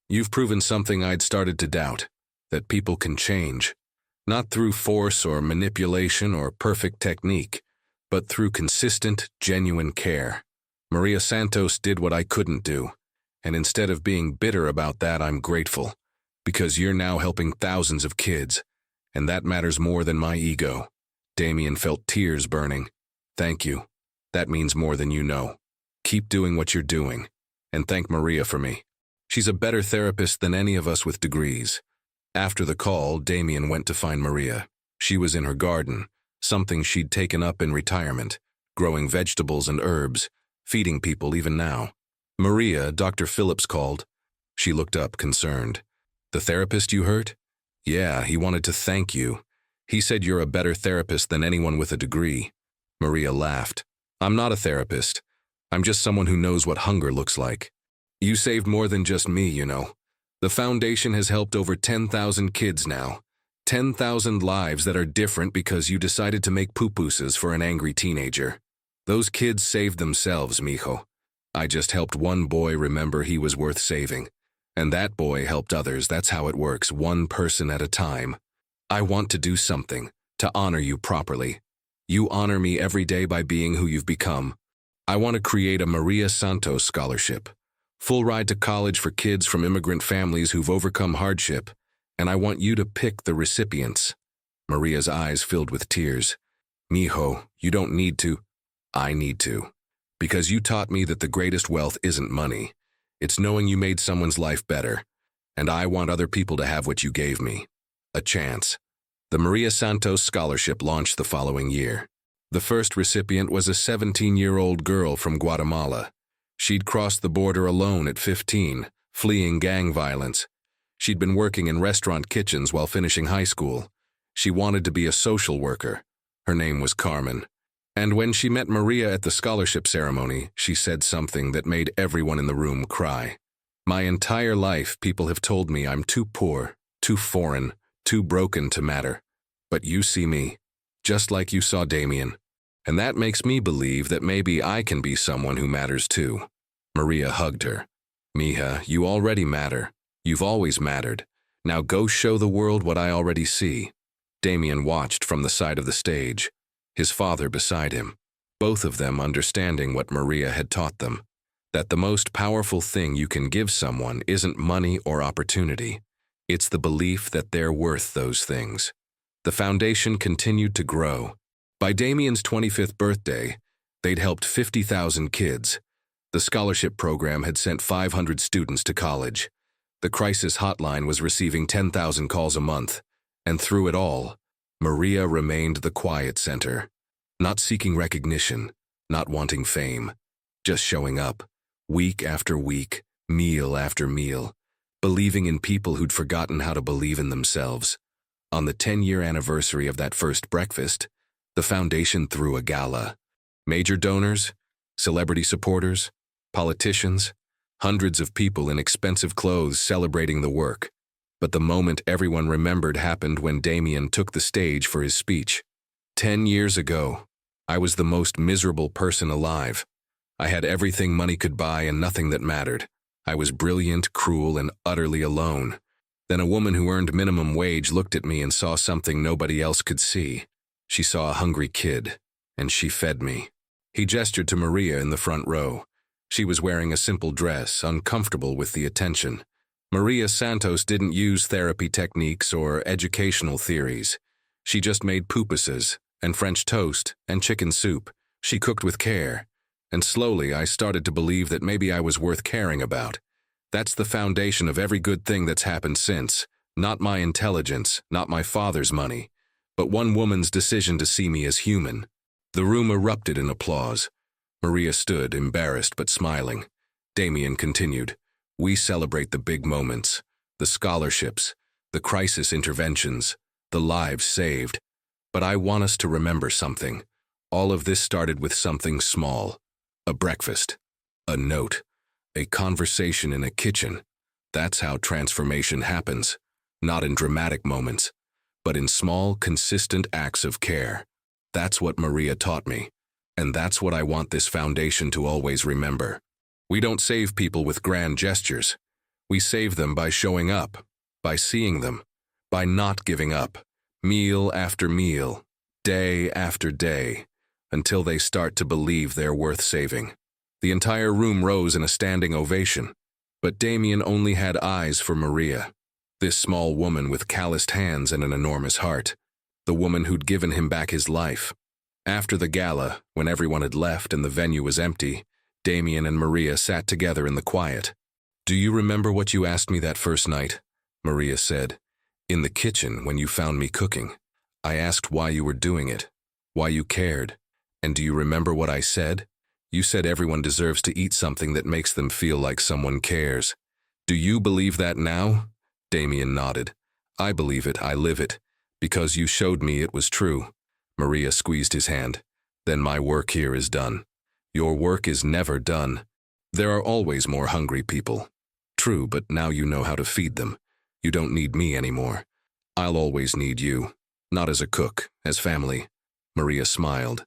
You've proven something I'd started to doubt, that people can change. Not through force or manipulation or perfect technique, but through consistent, genuine care. Maria Santos did what I couldn't do, and instead of being bitter about that, I'm grateful, because you're now helping thousands of kids, and that matters more than my ego. Damien felt tears burning. Thank you. That means more than you know. Keep doing what you're doing, and thank Maria for me. She's a better therapist than any of us with degrees. After the call, Damien went to find Maria. She was in her garden, something she'd taken up in retirement, growing vegetables and herbs, feeding people even now. Maria, Dr. Phillips called. She looked up, concerned. The therapist you hurt? Yeah, he wanted to thank you. He said you're a better therapist than anyone with a degree. Maria laughed. I'm not a therapist. I'm just someone who knows what hunger looks like. You saved more than just me, you know. The foundation has helped over 10,000 kids now. 10,000 lives that are different because you decided to make pupusas for an angry teenager. Those kids saved themselves, mijo. I just helped one boy remember he was worth saving. And that boy helped others. That's how it works, one person at a time. I want to do something to honor you properly. You honor me every day by being who you've become. I want to create a Maria Santos scholarship. Full ride to college for kids from immigrant families who've overcome hardship, and I want you to pick the recipients. Maria's eyes filled with tears. Mijo, you don't need to. I need to. Because you taught me that the greatest wealth isn't money. It's knowing you made someone's life better. And I want other people to have what you gave me. A chance. The Maria Santos Scholarship launched the following year. The first recipient was a 17-year-old girl from Guatemala. She'd crossed the border alone at 15, fleeing gang violence. She'd been working in restaurant kitchens while finishing high school. She wanted to be a social worker. Her name was Carmen. And when she met Maria at the scholarship ceremony, she said something that made everyone in the room cry. My entire life, people have told me I'm too poor, too foreign, too broken to matter. But you see me, just like you saw Damien. And that makes me believe that maybe I can be someone who matters too. Maria hugged her. Mija, you already matter. You've always mattered. Now go show the world what I already see. Damien watched from the side of the stage, his father beside him, both of them understanding what Maria had taught them, that the most powerful thing you can give someone isn't money or opportunity. It's the belief that they're worth those things. The foundation continued to grow. By Damien's 25th birthday, they'd helped 50,000 kids. The scholarship program had sent 500 students to college. The crisis hotline was receiving 10,000 calls a month. And through it all, Maria remained the quiet center, not seeking recognition, not wanting fame, just showing up, week after week, meal after meal, believing in people who'd forgotten how to believe in themselves. On the 10-year anniversary of that first breakfast, the foundation threw a gala. Major donors, celebrity supporters, politicians, hundreds of people in expensive clothes celebrating the work. But the moment everyone remembered happened when Damien took the stage for his speech. 10 years ago, I was the most miserable person alive. I had everything money could buy and nothing that mattered. I was brilliant, cruel, and utterly alone. Then a woman who earned minimum wage looked at me and saw something nobody else could see. She saw a hungry kid, and she fed me. He gestured to Maria in the front row. She was wearing a simple dress, uncomfortable with the attention. Maria Santos didn't use therapy techniques or educational theories. She just made pupusas and French toast and chicken soup. She cooked with care. And slowly I started to believe that maybe I was worth caring about. That's the foundation of every good thing that's happened since. Not my intelligence, not my father's money, but one woman's decision to see me as human. The room erupted in applause. Maria stood, embarrassed but smiling. Damien continued, "We celebrate the big moments, the scholarships, the crisis interventions, the lives saved. But I want us to remember something. All of this started with something small. A breakfast, a note, a conversation in a kitchen. That's how transformation happens, not in dramatic moments, but in small, consistent acts of care. That's what Maria taught me, and that's what I want this foundation to always remember. We don't save people with grand gestures. We save them by showing up, by seeing them, by not giving up, meal after meal, day after day, until they start to believe they're worth saving." The entire room rose in a standing ovation, but Damien only had eyes for Maria, this small woman with calloused hands and an enormous heart, the woman who'd given him back his life. After the gala, when everyone had left and the venue was empty, Damien and Maria sat together in the quiet. "Do you remember what you asked me that first night?" Maria said. "In the kitchen when you found me cooking. I asked why you were doing it, why you cared. And do you remember what I said? You said everyone deserves to eat something that makes them feel like someone cares. Do you believe that now?" Damien nodded. "I believe it, I live it, because you showed me it was true." Maria squeezed his hand. "Then my work here is done." "Your work is never done. There are always more hungry people." "True, but now you know how to feed them. You don't need me anymore. I'll always need you. Not as a cook, as family." Maria smiled.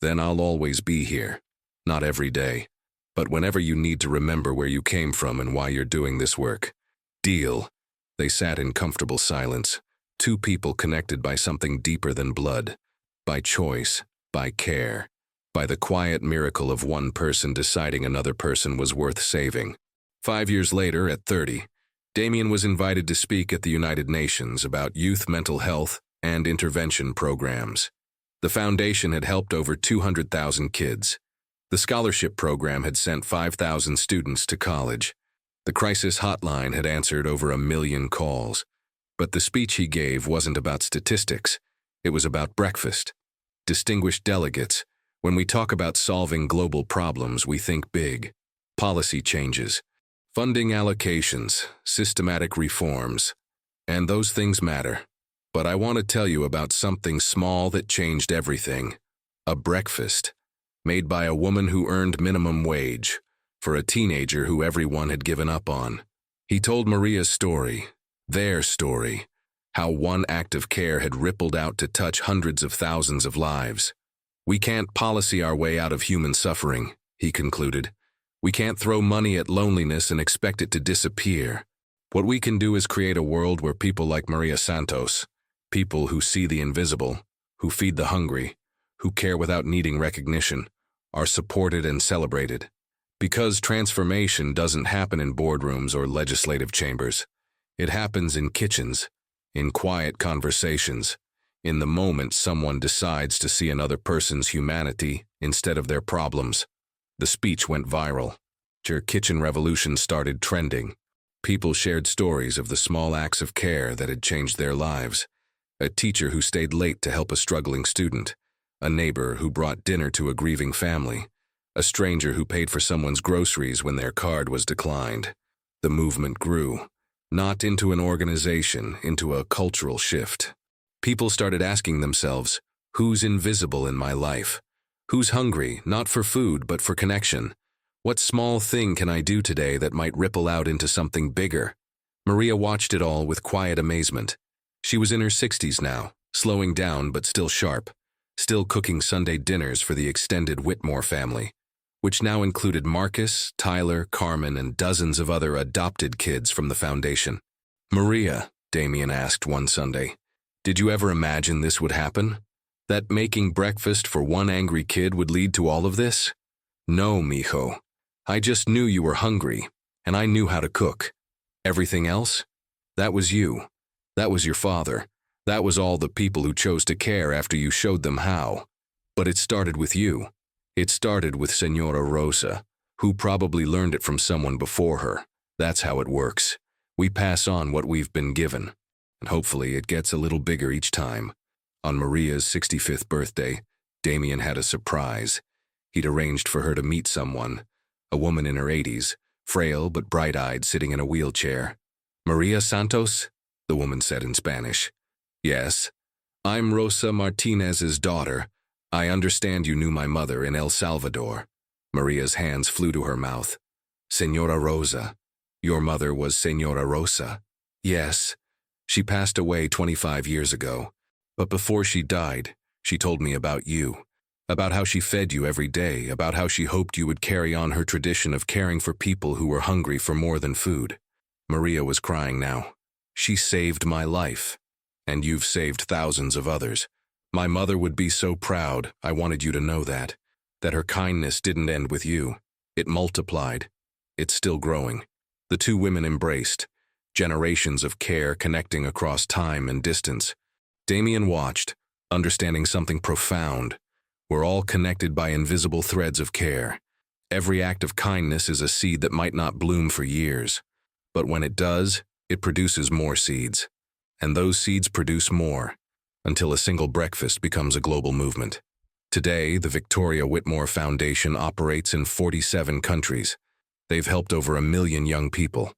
"Then I'll always be here. Not every day, but whenever you need to remember where you came from and why you're doing this work." "Deal." They sat in comfortable silence, two people connected by something deeper than blood, by choice, by care, by the quiet miracle of one person deciding another person was worth saving. 5 years later, at 30, Damien was invited to speak at the United Nations about youth mental health and intervention programs. The foundation had helped over 200,000 kids. The scholarship program had sent 5,000 students to college. The crisis hotline had answered over 1 million calls. But the speech he gave wasn't about statistics. It was about breakfast. Distinguished delegates, when we talk about solving global problems, we think big. Policy changes, funding allocations, systematic reforms. And those things matter. But I want to tell you about something small that changed everything. A breakfast, made by a woman who earned minimum wage, for a teenager who everyone had given up on. He told Maria's story, their story, how one act of care had rippled out to touch hundreds of thousands of lives. "We can't policy our way out of human suffering," he concluded. "We can't throw money at loneliness and expect it to disappear. What we can do is create a world where people like Maria Santos, people who see the invisible, who feed the hungry, who care without needing recognition, are supported and celebrated. Because transformation doesn't happen in boardrooms or legislative chambers. It happens in kitchens, in quiet conversations, in the moment someone decides to see another person's humanity instead of their problems." The speech went viral. Your kitchen revolution started trending. People shared stories of the small acts of care that had changed their lives. A teacher who stayed late to help a struggling student, a neighbor who brought dinner to a grieving family, a stranger who paid for someone's groceries when their card was declined. The movement grew, not into an organization, into a cultural shift. People started asking themselves, who's invisible in my life? Who's hungry, not for food, but for connection? What small thing can I do today that might ripple out into something bigger? Maria watched it all with quiet amazement. She was in her 60s now, slowing down but still sharp, still cooking Sunday dinners for the extended Whitmore family, which now included Marcus, Tyler, Carmen, and dozens of other adopted kids from the foundation. "Maria," Damien asked one Sunday, "did you ever imagine this would happen? That making breakfast for one angry kid would lead to all of this?" "No, mijo. I just knew you were hungry, and I knew how to cook. Everything else? That was you. That was your father. That was all the people who chose to care after you showed them how. But it started with you. It started with Senora Rosa, who probably learned it from someone before her. That's how it works. We pass on what we've been given, and hopefully it gets a little bigger each time. On Maria's 65th birthday, Damien had a surprise. He'd arranged for her to meet someone, a woman in her 80s, frail but bright-eyed, sitting in a wheelchair. "Maria Santos?" the woman said in Spanish. "Yes. I'm Rosa Martinez's daughter. I understand you knew my mother in El Salvador." Maria's hands flew to her mouth. "Señora Rosa. Your mother was Señora Rosa?" "Yes. She passed away 25 years ago. But before she died, she told me about you. About how she fed you every day, about how she hoped you would carry on her tradition of caring for people who were hungry for more than food." Maria was crying now. "She saved my life. And you've saved thousands of others. My mother would be so proud. I wanted you to know that. That her kindness didn't end with you. It multiplied. It's still growing." The two women embraced, generations of care connecting across time and distance. Damien watched, understanding something profound. We're all connected by invisible threads of care. Every act of kindness is a seed that might not bloom for years. But when it does, it produces more seeds. And those seeds produce more, until a single breakfast becomes a global movement. Today, the Victoria Whitmore Foundation operates in 47 countries. They've helped over 1 million young people.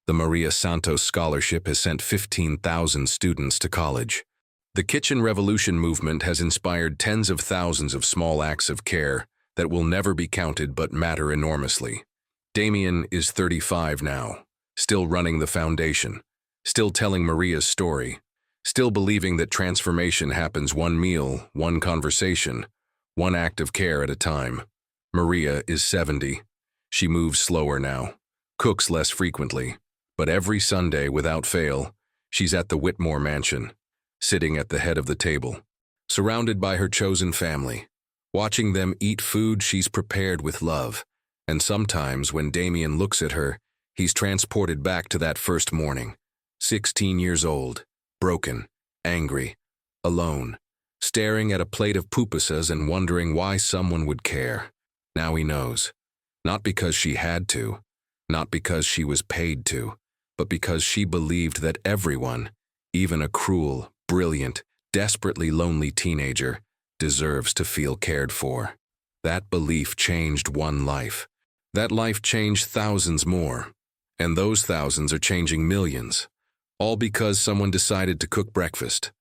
The Maria Santos Scholarship has sent 15,000 students to college. The Kitchen Revolution movement has inspired tens of thousands of small acts of care that will never be counted but matter enormously. Damien is 35 now, still running the foundation, still telling Maria's story, still believing that transformation happens one meal, one conversation, one act of care at a time. Maria is 70. She moves slower now, cooks less frequently, but every Sunday, without fail, she's at the Whitmore mansion, sitting at the head of the table, surrounded by her chosen family, watching them eat food she's prepared with love. And sometimes when Damien looks at her, he's transported back to that first morning, 16 years old, broken, angry, alone, staring at a plate of pupusas and wondering why someone would care. Now he knows. Not because she had to, not because she was paid to, but because she believed that everyone, even a cruel, brilliant, desperately lonely teenager, deserves to feel cared for. That belief changed one life. That life changed thousands more. And those thousands are changing millions. All because someone decided to cook breakfast.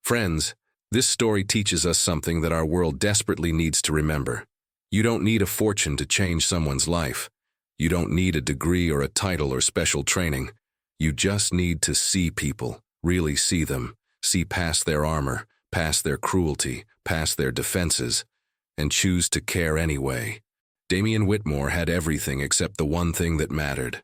Friends, this story teaches us something that our world desperately needs to remember. You don't need a fortune to change someone's life. You don't need a degree or a title or special training. You just need to see people, really see them, see past their armor, past their cruelty, past their defenses, and choose to care anyway. Damien Whitmore had everything except the one thing that mattered: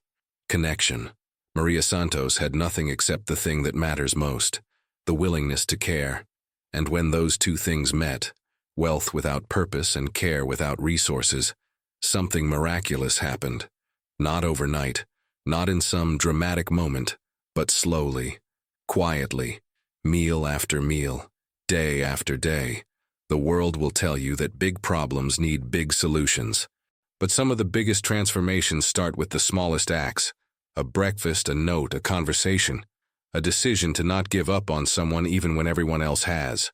connection. Maria Santos had nothing except the thing that matters most: the willingness to care. And when those two things met, wealth without purpose and care without resources, something miraculous happened. Not overnight, not in some dramatic moment, but slowly, quietly, meal after meal, day after day. The world will tell you that big problems need big solutions. But some of the biggest transformations start with the smallest acts: a breakfast, a note, a conversation, a decision to not give up on someone even when everyone else has.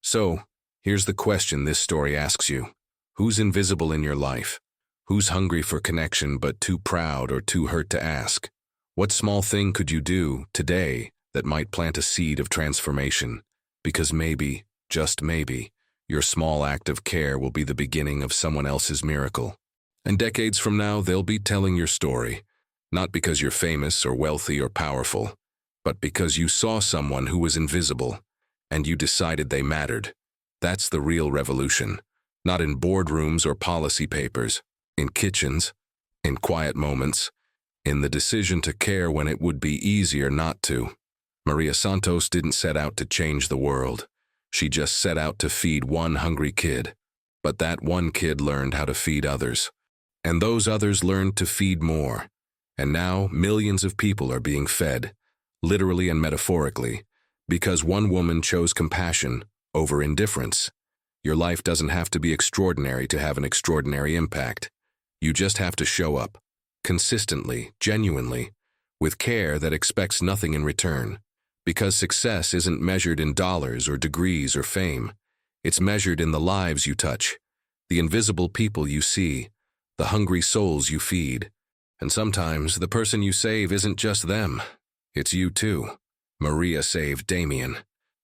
So, here's the question this story asks you. Who's invisible in your life? Who's hungry for connection but too proud or too hurt to ask? What small thing could you do today that might plant a seed of transformation? Because maybe, just maybe, your small act of care will be the beginning of someone else's miracle. And decades from now, they'll be telling your story, not because you're famous or wealthy or powerful, but because you saw someone who was invisible, and you decided they mattered. That's the real revolution, not in boardrooms or policy papers, in kitchens, in quiet moments, in the decision to care when it would be easier not to. Maria Santos didn't set out to change the world. She just set out to feed one hungry kid. But that one kid learned how to feed others. And those others learned to feed more. And now millions of people are being fed, literally and metaphorically, because one woman chose compassion over indifference. Your life doesn't have to be extraordinary to have an extraordinary impact. You just have to show up, consistently, genuinely, with care that expects nothing in return. Because success isn't measured in dollars or degrees or fame. It's measured in the lives you touch, the invisible people you see, the hungry souls you feed. And sometimes the person you save isn't just them, it's you too. Maria saved Damien.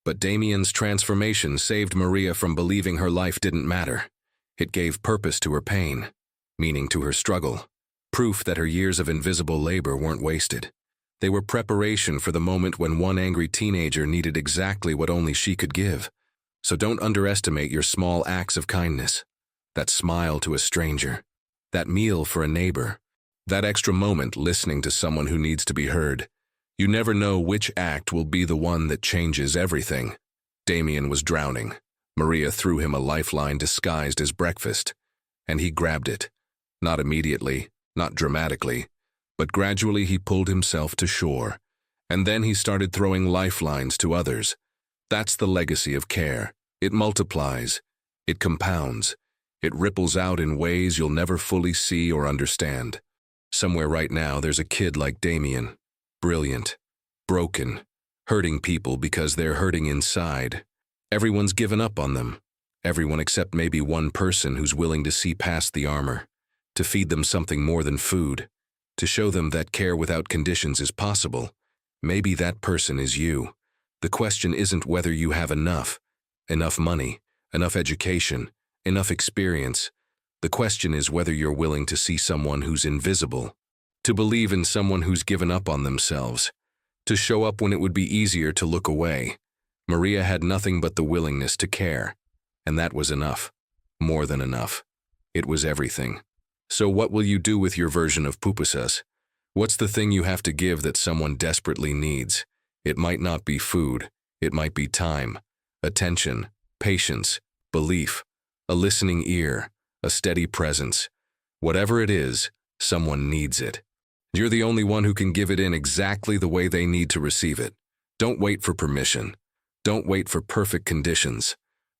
But Damien's transformation saved Maria from believing her life didn't matter. It gave purpose to her pain, meaning to her struggle, proof that her years of invisible labor weren't wasted. They were preparation for the moment when one angry teenager needed exactly what only she could give. So don't underestimate your small acts of kindness. That smile to a stranger, that meal for a neighbor, that extra moment listening to someone who needs to be heard. You never know which act will be the one that changes everything. Damien was drowning. Maria threw him a lifeline disguised as breakfast, and he grabbed it. Not immediately, not dramatically, but gradually he pulled himself to shore. And then he started throwing lifelines to others. That's the legacy of care. It multiplies. It compounds. It ripples out in ways you'll never fully see or understand. Somewhere right now there's a kid like Damien. Brilliant, broken, hurting people because they're hurting inside. Everyone's given up on them. Everyone except maybe one person who's willing to see past the armor, to feed them something more than food, to show them that care without conditions is possible. Maybe that person is you. The question isn't whether you have enough money, enough education, enough experience. The question is whether you're willing to see someone who's invisible, to believe in someone who's given up on themselves, to show up when it would be easier to look away. Maria had nothing but the willingness to care, and that was enough. More than enough. It was everything. So what will you do with your version of Pupusas? What's the thing you have to give that someone desperately needs? It might not be food. It might be time, attention, patience, belief, a listening ear, a steady presence. Whatever it is, someone needs it. You're the only one who can give it in exactly the way they need to receive it. Don't wait for permission. Don't wait for perfect conditions.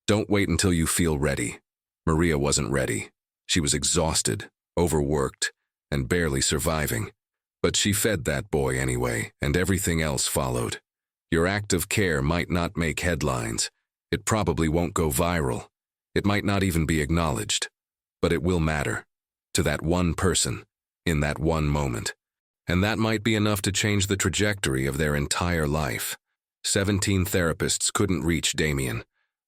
Don't wait until you feel ready. Maria wasn't ready. She was exhausted, overworked, and barely surviving. But she fed that boy anyway, and everything else followed. Your act of care might not make headlines. It probably won't go viral. It might not even be acknowledged. But it will matter. To that one person, in that one moment. And that might be enough to change the trajectory of their entire life. 17 therapists couldn't reach Damien,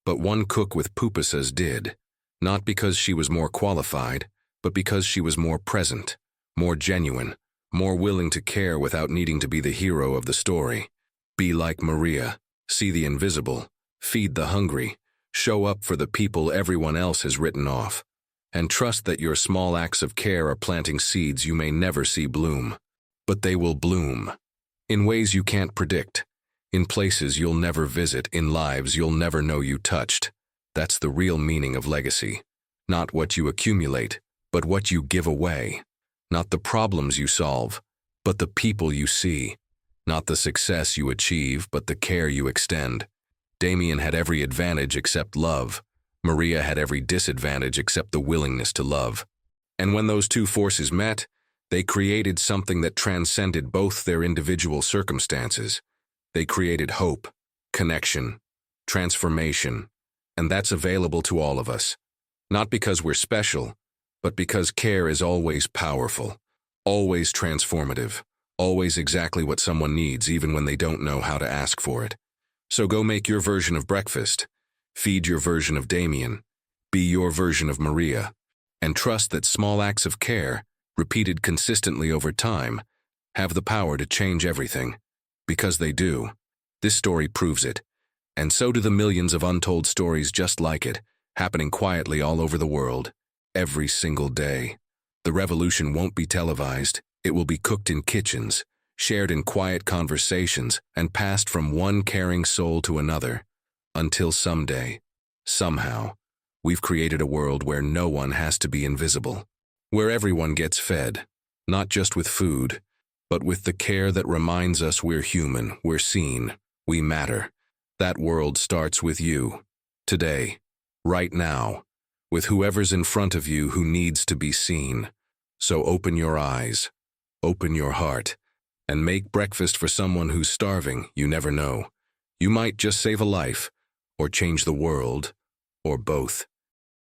but one cook with Pupusas did. Not because she was more qualified, but because she was more present, more genuine, more willing to care without needing to be the hero of the story. Be like Maria, see the invisible, feed the hungry, show up for the people everyone else has written off. And trust that your small acts of care are planting seeds you may never see bloom. But they will bloom. In ways you can't predict. In places you'll never visit, in lives you'll never know you touched. That's the real meaning of legacy. Not what you accumulate, but what you give away. Not the problems you solve, but the people you see. Not the success you achieve, but the care you extend. Damien had every advantage except love. Maria had every disadvantage except the willingness to love. And when those two forces met, they created something that transcended both their individual circumstances. They created hope, connection, transformation, and that's available to all of us. Not because we're special, but because care is always powerful, always transformative, always exactly what someone needs even when they don't know how to ask for it. So go make your version of breakfast, feed your version of Damien, be your version of Maria, and trust that small acts of care, repeated consistently over time, have the power to change everything. Because they do. This story proves it. And so do the millions of untold stories just like it, happening quietly all over the world, every single day. The revolution won't be televised. It will be cooked in kitchens, shared in quiet conversations, and passed from one caring soul to another. Until someday, somehow, we've created a world where no one has to be invisible. Where everyone gets fed, not just with food, but with the care that reminds us we're human, we're seen, we matter. That world starts with you, today, right now, with whoever's in front of you who needs to be seen. So open your eyes, open your heart, And make breakfast for someone who's starving. You never know. You might just save a life, or change the world, or both.